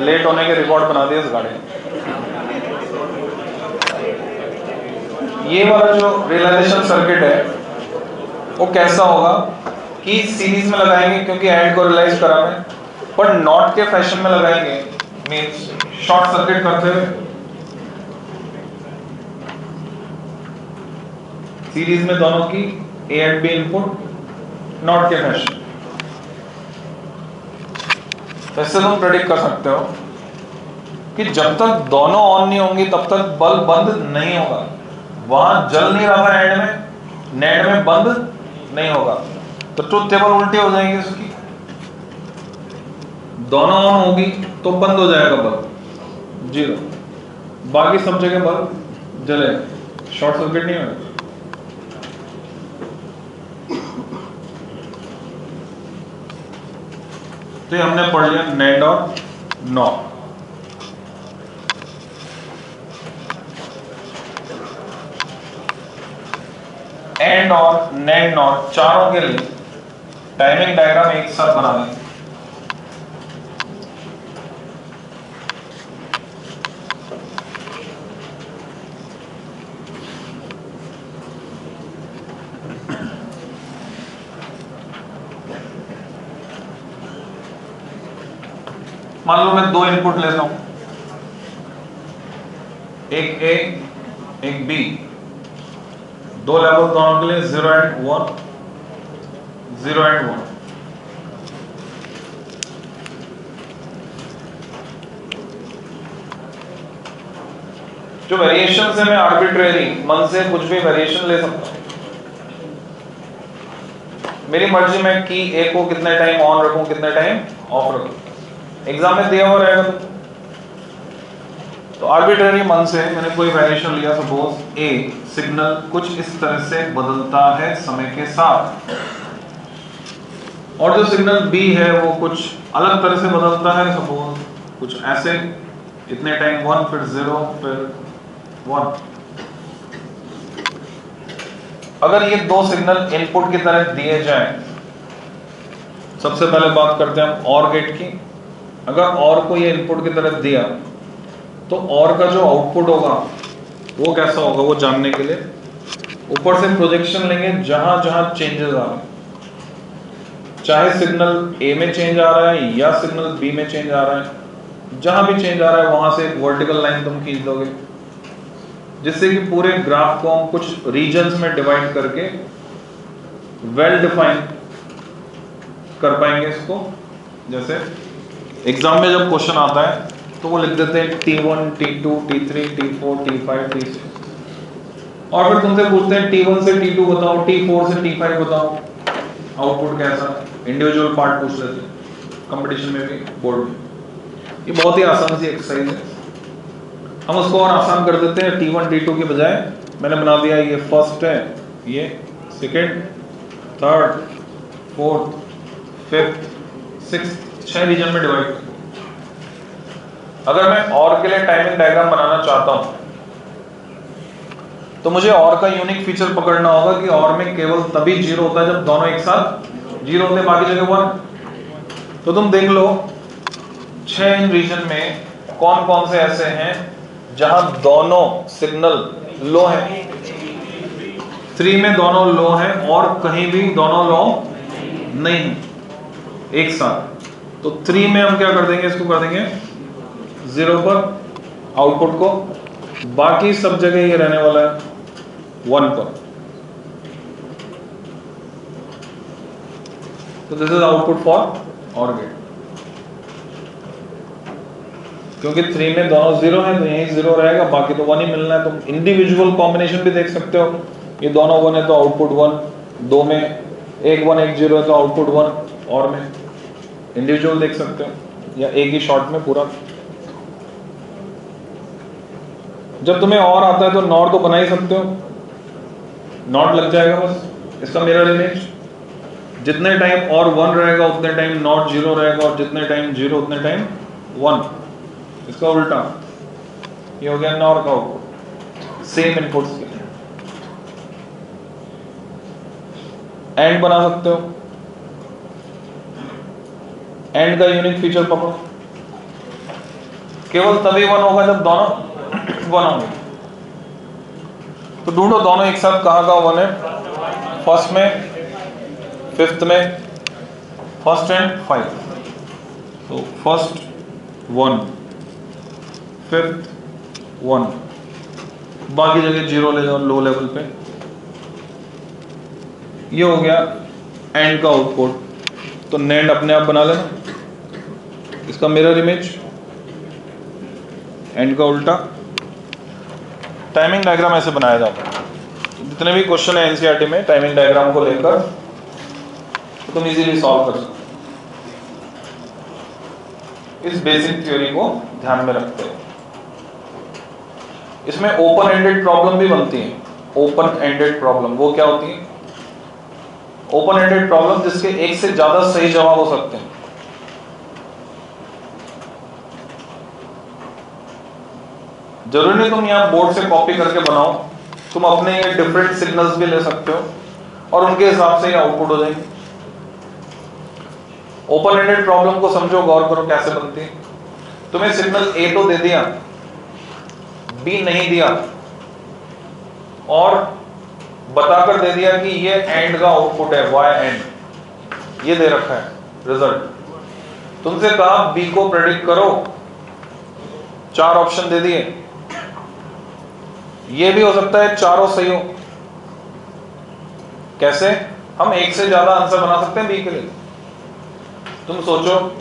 लेट होने के रिकॉर्ड बना दिए इस गाड़ी ने। ये वाला जो रियलाइजेशन सर्किट है वो कैसा होगा कि सीरीज में लगाएंगे क्योंकि एंड को रियलाइज करा है, पर नॉट के फैशन में लगाएंगे, मींस शॉर्ट सर्किट करते हुए सीरीज में दोनों की A and B input not के फैशन। वैसे तुम प्रेडिक्ट कर सकते हो कि जब तक दोनों ऑन नहीं होंगी तब तक बल्ब बंद नहीं होगा, वहां जल नहीं रहा था एंड में, नेट में बंद नहीं होगा, तो ट्रुथ टेबल उल्टी हो जाएगी उसकी। दोनों ऑन होगी तो बंद हो जाएगा बल्ब 0, बाकी सब जगह बल्ब जले, शॉर्ट सर्किट नहीं होगा। तो हमने पढ़ लिया नेट और नॉट। एंड और नेट नॉट चारों के लिए टाइमिंग डायग्राम एक साथ बना लें। मान लो मैं 2 इनपुट लेता हूं, एक ए एक बी, 2 लेवल दोनों के लिए 0 एंड 1, 0 एंड 1। जो वेरिएशन से मैं आर्बिट्रेरी मन से कुछ भी वेरिएशन ले सकता हूं, मेरी मर्जी में कि ए को कितने टाइम ऑन रखूं कितने टाइम ऑफ रखूं, एग्जाम में दिया हुआ रहेगा। तो आर्बिट्रेरी मन से मैंने कोई वेरिएशन लिया, सपोज ए सिग्नल कुछ इस तरह से बदलता है समय के साथ, और जो सिग्नल बी है वो कुछ अलग तरह से बदलता है, सपोज कुछ ऐसे, इतने टाइम 1 फिर 0 फिर 1। अगर ये 2 सिग्नल इनपुट की तरह दिए जाएं, सबसे पहले बात करते हैं हम और गेट की। अगर और को ये इनपुट की तरह दिया तो और का जो आउटपुट होगा वो कैसा होगा, वो जानने के लिए ऊपर से प्रोजेक्शन लेंगे जहां जहां चेंजेस आ रहे हैं, चाहे सिग्नल ए में चेंज आ रहा है या सिग्नल बी में चेंज आ रहा है, जहां भी चेंज आ रहा है वहां से एक वर्टिकल लाइन तुम खींच दोगे, जिससे कि पूरे ग्राफ को हम कुछ रीजन्स में डिवाइड करके वेल डिफाइन कर पाएंगे इसको। जैसे एग्जाम में जब क्वेश्चन आता है तो वो लिख देते हैं T1, T2, T3, T4, T5, T6, और फिर तुमसे पूछते हैं T1 से T2 बताओ, T4 से T5 बताओ, आउटपुट कैसा, इंडिविजुअल पार्ट पूछ लेते हैं कंपटीशन में भी, बोर्ड में। ये बहुत ही आसान सी एक्सरसाइज है, हम उसको और आसान कर देते हैं। T1 T2 के बजाय मैंने बना दिया ये फर्स्ट है, ये second, third, fourth, fifth, sixth, 6 region में डिवाइड कर। अगर मैं और के लिए टाइमिंग डायग्राम बनाना चाहता हूं तो मुझे और का यूनिक फीचर पकड़ना होगा कि और में केवल तभी 0 होता है जब दोनों एक साथ 0 होते हैं, बाकी जगह 1। तो तुम देख लो 6 इन रीजन में कौन कौन से ऐसे हैं जहां दोनों सिग्नल लो है। 3 में दोनों लो हैं और कहीं भी दोनों लो नहीं एक साथ, तो 3 में हम क्या कर देंगे, इसको कर देंगे 0 पर आउटपुट को, बाकी सब जगह ये रहने वाला है 1 पर। तो this is output for OR gate. क्योंकि 3 में दोनों 0 है तो यही 0 रहेगा, बाकी तो 1 ही मिलना है। तुम इंडिविजुअल कॉम्बिनेशन भी देख सकते हो, ये दोनों 1 है तो आउटपुट 1, 2 में एक 1 एक 0 है तो आउटपुट 1, और में इंडिविजुअल देख सकते हो, या एक ही शॉट में पूरा। जब तुम्हें और आता है तो नॉट तो बना ही सकते हो, नॉट लग जाएगा बस, इसका मिरर इमेज। जितने टाइम और 1 रहेगा उतने टाइम नॉट 0 रहेगा, और जितने टाइम 0 उतने टाइम 1, इसका उल्टा। ये हो गया नॉर का आउटपुट सेम इनपुट्स के लिए। एंड बना सकते हो, एंड का यूनिक फीचर पकड़ो, केवल तभी 1 होगा जब दोनों 1 होंगे। तो ढूंढो दोनों एक साथ कहाँ कहाँ 1 है, फर्स्ट में, फिफ्थ में, फर्स्ट एंड 5। तो फर्स्ट 1, फिफ्थ 1, बाकी जगह 0 ले जाओ लो लेवल पे। ये हो गया एंड का आउटपुट। तो नेंड अपने आप बना लेना, इसका मिरर इमेज, एंड का उल्टा। टाइमिंग डायग्राम ऐसे बनाया जाता है। जितने भी क्वेश्चन है एनसीईआरटी में टाइमिंग डायग्राम को लेकर, तो तुम इजीली सॉल्व कर सकते हो। इस बेसिक थ्योरी को ध्यान में रखते हो। इसमें ओपन एंडेड प्रॉब्लम भी बनती है। ओपन एंडेड प्रॉब्लम वो क्या होती है? ओपन एंडेड प्रॉब्लम जिसके एक से ज्यादा सही जवाब हो सकते हैं। जरूरी नहीं तुम यहां बोर्ड से कॉपी करके बनाओ, तुम अपने ये डिफरेंट सिग्नल्स भी ले सकते हो और उनके हिसाब से ही आउटपुट हो जाएंगे। ओपन एंडेड प्रॉब्लम को समझो, गौर करो कैसे बनती है। तुम्हें सिग्नल ए तो दे दिया, बी नहीं दिया, और बताकर दे दिया कि ये एंड का आउटपुट है, वाई एंड, ये दे रखा है रिजल्ट। तुमसे कहा बी को प्रेडिक्ट करो, 4 ऑप्शन दे दिए। ये भी हो सकता है चारों सही हो। कैसे? हम एक से ज्यादा आंसर बना सकते हैं बी के लिए। तुम सोचो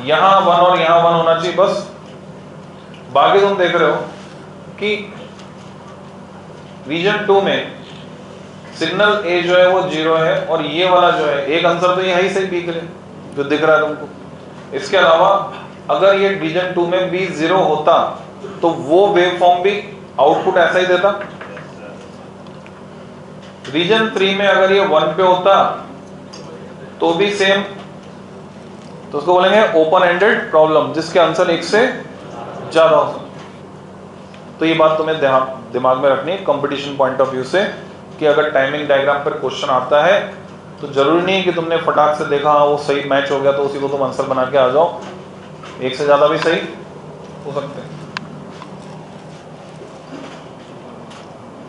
यहां 1 और यहां 1 होना चाहिए बस। बाकी तुम देख रहे हो कि रीजन 2 में सिग्नल ए जो है वो 0 है, और ये वाला जो है एक आंसर तो ये है ही सही बी के लिए जो दिख रहा है तुमको। इसके अलावा अगर ये रीजन 2 में बी 0 होता तो वो वेव फॉर्म भी आउटपुट ऐसा ही देता। रीजन 3 में अगर ये 1 पे होता तो भी सेम, तो उसको बोलेंगे ओपन एंडेड प्रॉब्लम जिसके आंसर एक से ज्यादा हो सकते। तो ये बात तुम्हें दिमाग में रखनी है कंपटीशन पॉइंट ऑफ व्यू से, कि अगर टाइमिंग डायग्राम पर क्वेश्चन आता है तो जरूरी नहीं कि तुमने फटाक से देखा वो सही मैच हो गया तो उसी को तुम आंसर बना के आ जाओ। एक से ज्यादा भी सही हो सकते हैं।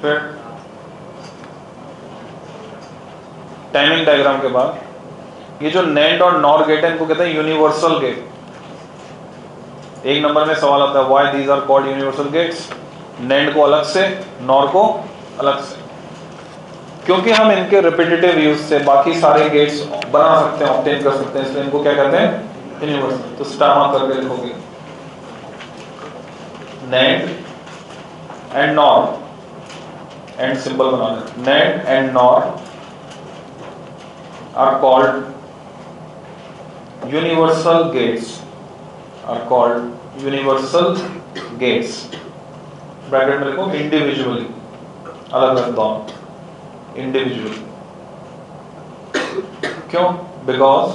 फिर टाइमिंग डायग्राम के बाद ये जो नेंड और नॉर गेट है इनको कहते हैं यूनिवर्सल गेट। एक नंबर में सवाल आता है why these are called universal gates. NAND को अलग से, नॉर को अलग से, क्योंकि हम इनके रिपीटेटिव यूज से बाकी सारे गेट्स बना सकते हैं, ऑब्टेन कर सकते हैं, इसलिए इनको क्या कहते हैं? यूनिवर्सल। तो स्टार करके लिखोगे NAND and nor, and symbol बना लें। NAND and nor are called universal gates, are called universal gates। Bracket में लिखो इंडिविजुअली, अलग अलग दोनों इंडिविजुअली। क्यों? because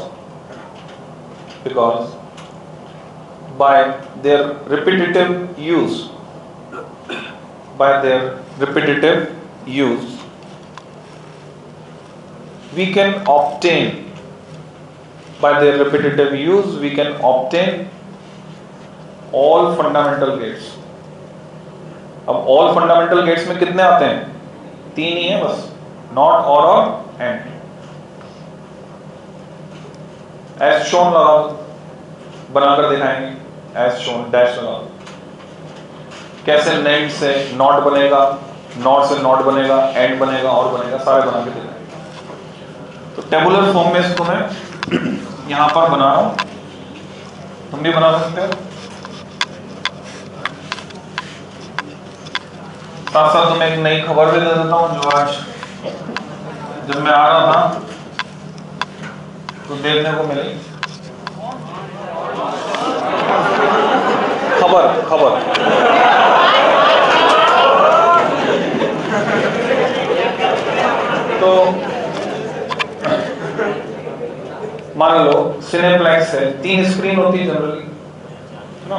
by their repetitive use, we can obtain, by their repetitive use we can obtain all fundamental gates। अब all fundamental gates में कितने आते हैं? तीन ही है बस, नॉट और एंड। एज शोन लगा दो, बनाकर दिखाएंगे, एज शोन डैश लगा दो। कैसे नेंड से नॉट बनेगा, नॉट से नॉट बनेगा, एंड बनेगा और बनेगा, सारे बना के दिखाएंगे। तो टेबुलर फॉर्म में इसको मैं यहां पर बना रहा हूं, तुम भी बना सकते हो। साथ साथ तुम्हें एक नई खबर भी दे देता हूं, जो आज जब मैं आ रहा था तो देखने को मिली। खबर तो मान लो सिनेप्लेक्स है, 3 स्क्रीन होती है जनरली, है ना?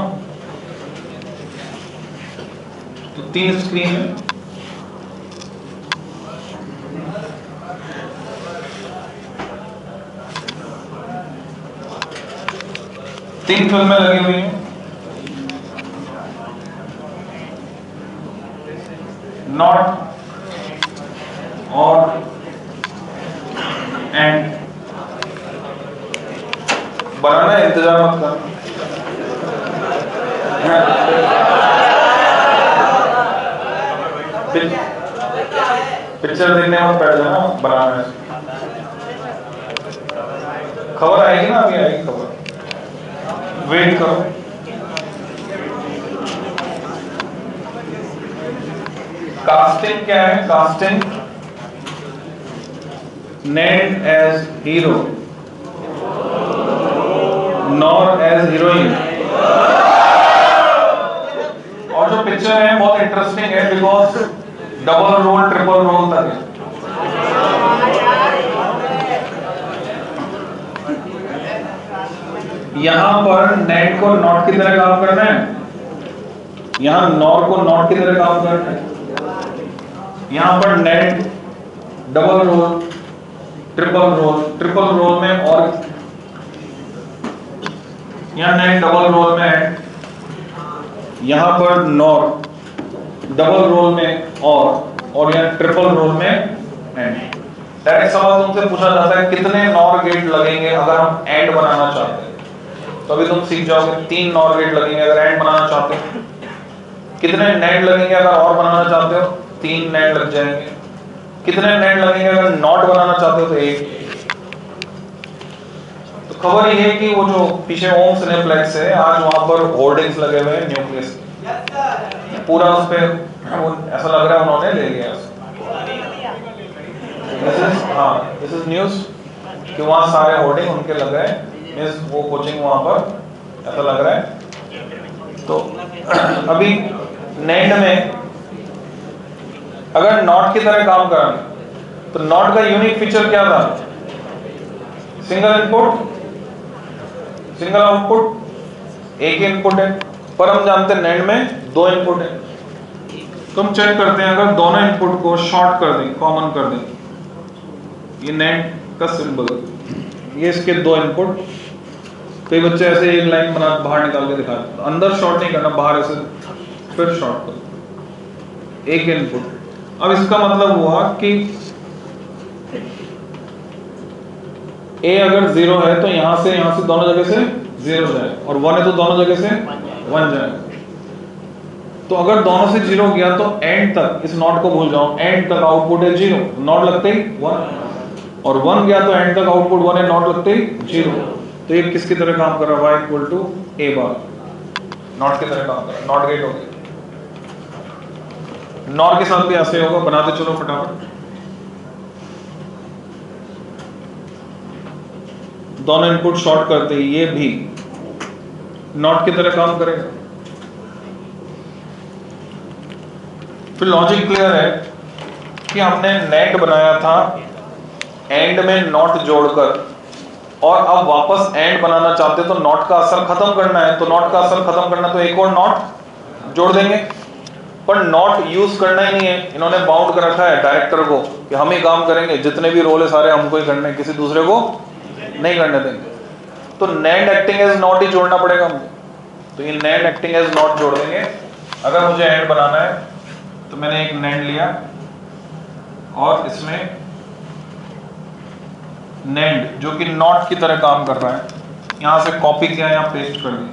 तो 3 स्क्रीन है, तीन फिल्में लगी हुई हैं, नॉट और एंड। बनाना इंतजार मत करना, पिक्चर देखने मत बैठ जाना, बनाना है। खबर आएगी ना, अभी आएगी खबर, वेट करो। कास्टिंग क्या है? Casting neither as hero nor as heroine. और जो पिक्चर है बहुत इंटरेस्टिंग है, because double role triple role तक है। यहां पर नेट को नॉट की तरह काम करना है, यहां नॉर को नॉट की तरह काम करना है। यहां पर नेट डबल रोल ट्रिपल रोल में, और यहां नेट डबल रोल में, यहां पर नॉर डबल रोल में और यहां ट्रिपल रोल में एंड। डायरेक्ट सवाल तुमसे पूछा जाता है कितने नॉर गेट लगेंगे अगर हम एंड बनाना चाहते हैं, तो अभी तुम सीख जाओगे 3 नॉर गेट लगेंगे अगर एंड बनाना चाहते हो। कितने नेट लगेंगे अगर और बनाना चाहते हो? 3 नेट लग जाएंगे। कितने नेट लगेंगे अगर नॉट बनाना चाहते हो? तो 1। तो खबर ये है कि वो जो पीछे ओम सिनेप्लेक्स है, आज वहां पर होर्डिंग्स लगे हुए हैं न्यूक्लियस, पूरा उस पे वो ऐसा लग रहा है उन्होंने ले लिया। दिस इज न्यूज कि वहां सारे होर्डिंग उनके लग गए, मींस वो कोचिंग वहां पर, ऐसा लग रहा है। तो अभी नेट में अगर नॉट की तरह काम करें तो नॉट का यूनिक फीचर क्या था? सिंगल इनपुट सिंगल आउटपुट, एक इनपुट है। पर हम जानते हैं नेट में 2 इनपुट है। तो हम चेक करते हैं, अगर दोनों इनपुट को शॉर्ट कर दें, कॉमन कर दें, ये नेट का सिंबल, ये इसके 2 इनपुट। कई बच्चे ऐसे एक लाइन बना बाहर निकाल के दिखाते, अंदर शॉर्ट नहीं करना, बाहर ऐसे फिर शॉर्ट कर, एक इनपुट। अब इसका मतलब हुआ कि ए अगर 0 है तो यहां से दोनों जगह से 0 जाए, और 1 है तो दोनों जगह से 1 जाए। तो अगर दोनों से 0 गया तो एंड तक, इस नॉट को भूल जाओ, एंड तक आउटपुट है 0, नॉट लगते ही 1, और 1 गया तो एंड तक आउटपुट 1 है, नॉट लगते ही 0। तो ये किसकी तरह काम कर रहा है? y equal to a bar, not की तरह काम कर रहा है, नॉट गेट हो गया। नॉर के साथ भी ऐसे होगा, बनाते चलो फटाफट। दोनों इनपुट शॉर्ट करते ही ये भी नॉट की तरह काम करेगा। फिर लॉजिक क्लियर है कि हमने नेट बनाया था एंड में नॉट जोड़कर, और अब वापस एंड बनाना चाहते तो नॉट का असर खत्म करना है, तो नॉट का असर खत्म करना तो एक और नॉट जोड़ देंगे। पर नॉट यूज करना ही नहीं है, इन्होंने बाउंड कर रखा है डायरेक्टर को कि हम ही काम करेंगे, जितने भी रोल है सारे हमको ही करने, किसी दूसरे को नहीं करने देंगे। तो नेंड एक्टिंग एज नॉट ही जोड़ना पड़ेगा मुझे, तो ये नेंड एक्टिंग एज नॉट जोड़ देंगे। अगर मुझे एंड बनाना है तो मैंने एक नेंड लिया, और इसमें नेंड जो कि नॉट की तरह काम कर रहा है। यहां से कॉपी किया, यहां पेस्ट कर दिया।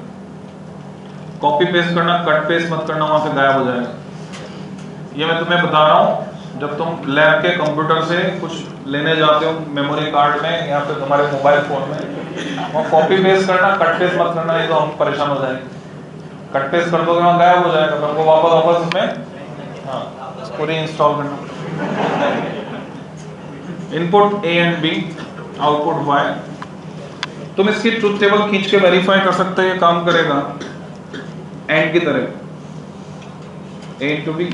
कॉपी पेस्ट करना, कट पेस्ट मत करना, वहां से गायब हो जाएगा। ये मैं तुम्हें बता रहा हूं, जब तुम लैब के कंप्यूटर से कुछ लेने जाते हो मेमोरी कार्ड में या फिर तुम्हारे मोबाइल फोन में, वो कॉपी पेस्ट करना, कट पेस्ट मत करना, नहीं तो हम परेशान हो जाएंगे। कट पेस्ट कर दोगे वहां गायब हो जाएगा, तो हमको वापस उसमें हाँ री इंस्टॉल करना। Input A and B, output Y. तुम इसकी ट्रुथ टेबल खींच के वेरीफाई कर सकते हो, ये काम करेगा एंड की तरह, ए इंटू बी।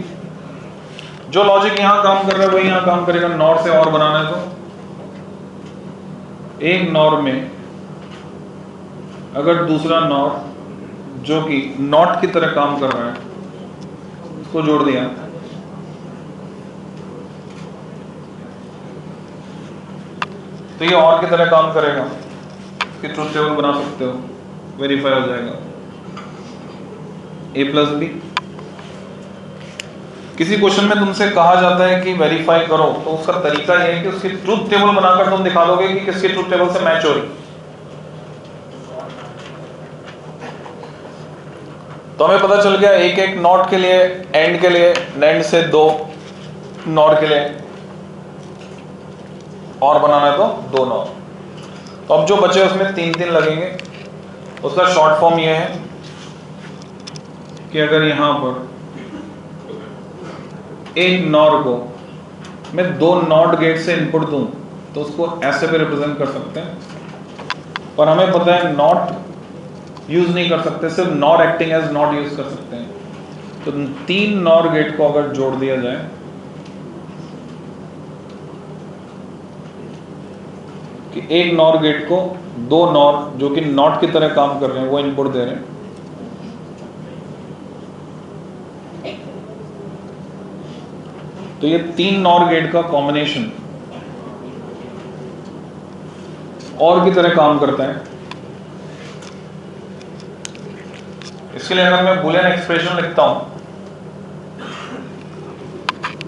जो लॉजिक यहां काम कर रहा है वही यहां काम करेगा। नॉर से और बनाना है तो एक नॉर में अगर दूसरा नॉर जो कि नॉट की तरह काम कर रहा है उसको जोड़ दिया, तो ये और की तरह काम करेगा। इसकी ट्रुथ टेबल बना सकते हो, वेरीफाई हो जाएगा ए प्लस बी। किसी क्वेश्चन में तुमसे कहा जाता है कि वेरीफाई करो, तो उसका तरीका यह है कि उसकी ट्रुथ टेबल बनाकर तुम दिखा दोगे कि किसकी ट्रुथ टेबल से मैच हो रही। तो हमें पता चल गया एक एक नॉट के लिए, एंड के लिए, नेंड से 2 नॉर के लिए और बनाना है तो 2 नॉर। तो अब जो बचे उसमें 3-3 लगेंगे। उसका शॉर्ट फॉर्म ये है कि अगर यहां पर एक नॉर को मैं 2 नॉट गेट से इनपुट दूं तो उसको ऐसे भी रिप्रेजेंट कर सकते हैं, और हमें पता है नॉट यूज नहीं कर सकते, सिर्फ NOR acting as not use कर सकते हैं। तो 3 नॉर गेट को अगर जोड़ दिया जाए कि एक नॉर गेट को 2 नॉर जो कि नॉट की तरह काम कर रहे हैं वो इनपुट दे रहे हैं, तो ये 3 नॉर गेट का कॉम्बिनेशन और की तरह काम करता है। इसके लिए अगर मैं बूलियन एक्सप्रेशन लिखता हूं,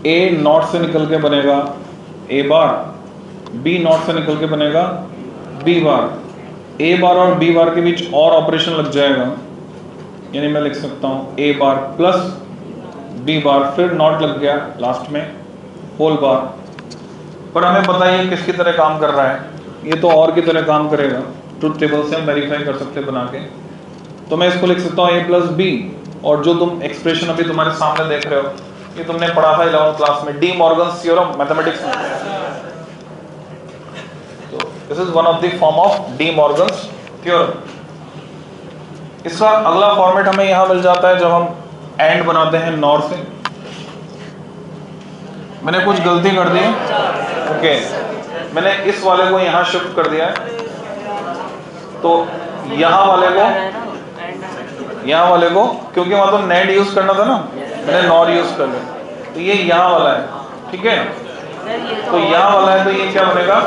ए नॉट से निकल के बनेगा ए बार, बी नॉट से निकल के बनेगा बी बार, ए बार और बी बार के बीच और ऑपरेशन लग जाएगा, यानी मैं लिख सकता हूं ए बार प्लस बी बार, फिर नॉट लग गया लास्ट में, होल बार। पर हमें पता है ये किसकी तरह काम कर रहा है, ये तो और की तरह काम करेगा। ट्रुथ टेबल से हम वेरीफाई कर सकते हैं बना के। तो मैं इसको लिख सकता हूँ ए प्लस बी, और जो तुम एक्सप्रेशन अभी तुम्हारे सामने देख रहे हो ये तुमने पढ़ा था 11th क्लास में, डी मॉर्गन्स थ्योरम मैथमेटिक्स में। तो this is one of the form of De Morgan's theorem. इसका अगला फॉर्मेट हमें यहां मिल जाता है जब हम एंड बनाते हैं नॉर से। मैंने कुछ गलती कर दी है, ओके, मैंने इस वाले को यहां शिफ्ट कर दिया है, तो यहां वाले को क्योंकि वहां तो नेट यूज करना था ना, मैंने नॉर यूज कर लिया, तो ये यहां वाला है, ठीक है। तो यहां वाला है तो ये क्या बनेगा,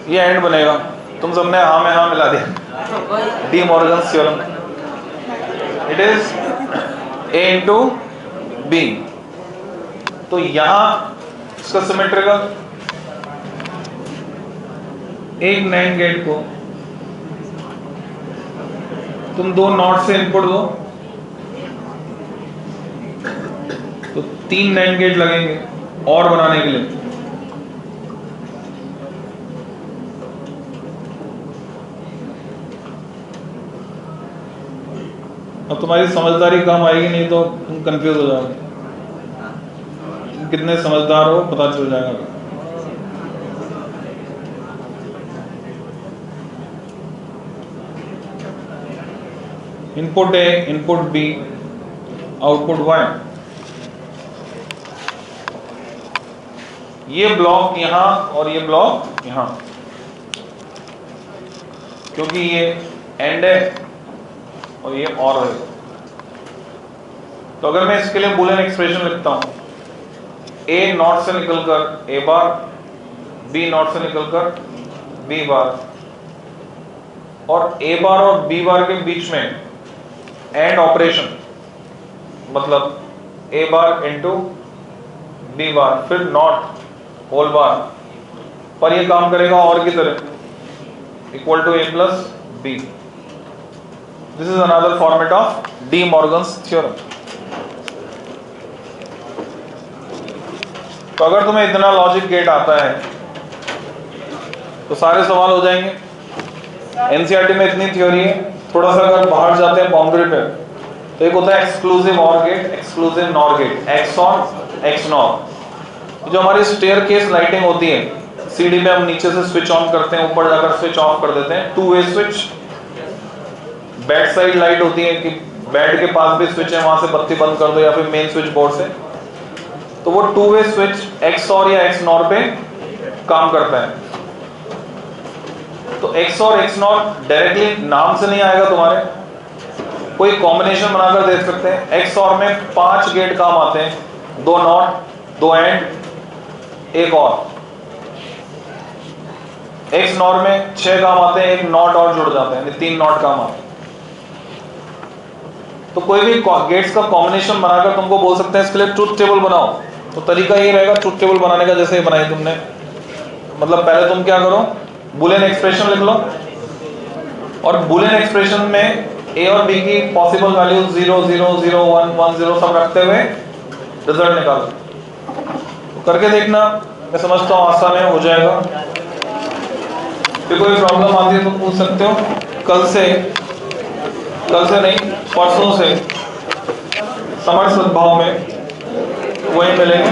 ये एंड बनेगा। तुम सबने हाँ में हाँ मिला दिया। De Morgan's theorem, it is A into B. तो यहां इसका सिमेट्रिकल, एक नैंड गेट को तुम 2 नॉट से इनपुट दो तो 3 नैंड गेट लगेंगे और बनाने के लिए। अब तुम्हारी समझदारी कम आएगी, नहीं तो तुम कंफ्यूज हो जाओगे। तुम कितने समझदार हो पता चल जाएगा। Input A, input B, output Y. ये ब्लॉक यहां और ये ब्लॉक यहां, क्योंकि ये एंड है और ये और है। तो अगर मैं इसके लिए बूलियन एक्सप्रेशन लिखता हूं, ए नॉट से निकलकर ए बार, बी नॉट से निकलकर बी बार, और ए बार और बी बार के बीच में एंड ऑपरेशन, मतलब ए बार इंटू बी बार, फिर नॉट होल बार, पर ये काम करेगा और की तरह, equal to A plus B. This is another format of De Morgan's theorem. तो अगर तुम्हें इतना लॉजिक गेट आता है तो सारे सवाल हो जाएंगे। एनसीईआरटी में इतनी थ्योरी है, थोड़ा सा अगर बाहर जाते हैं बाउंड्री पे, तो एक होता है exclusive OR gate, exclusive NOR gate, X OR X NOR. जो हमारी स्टेयरकेस लाइटिंग होती है, सीढ़ी में हम नीचे से स्विच ऑन करते हैं, ऊपर जाकर स्विच ऑफ कर देते हैं, two way switch. Back side light होती है कि बेड के पास भी स्विच है, वहां से बत्ती बंद कर दो या फिर मेन स्विच बोर्ड से। तो वो टू वे स्विच एक्स और या एक्स नॉर पे काम करता है। तो x OR x not directly नाम से नहीं आएगा तुम्हारे, कोई कॉम्बिनेशन बनाकर देख सकते हैं। एक्स और में 5 गेट काम आते हैं, 2 नॉट, 2 एंड, एक और। एक्स नॉर में 6 काम आते हैं, एक नॉट और जुड़ जाते हैं, 3 नॉट काम आते हैं। तो कोई भी गेट्स का कॉम्बिनेशन बनाकर तुमको बोल सकते हैं इसके लिए ट्रुथ टेबल बनाओ। तो तरीका ये रहेगा ट्रुथ टेबल बनाने का, जैसे बनाई तुमने, मतलब पहले तुम क्या करो, बुलियन एक्सप्रेशन लिख लो, और बुलियन एक्सप्रेशन में ए और बी की पॉसिबल वैल्यू 0 0 0 1 1 0 सब रखते हुए रिजल्ट निकालो। तो करके देखना, मैं समझता हूँ आसान है, हो जाएगा। फिर कोई प्रॉब्लम आती है तो पूछ सकते हो। कल से नहीं, परसों से समर सद्भाव में वही मिलेंगे।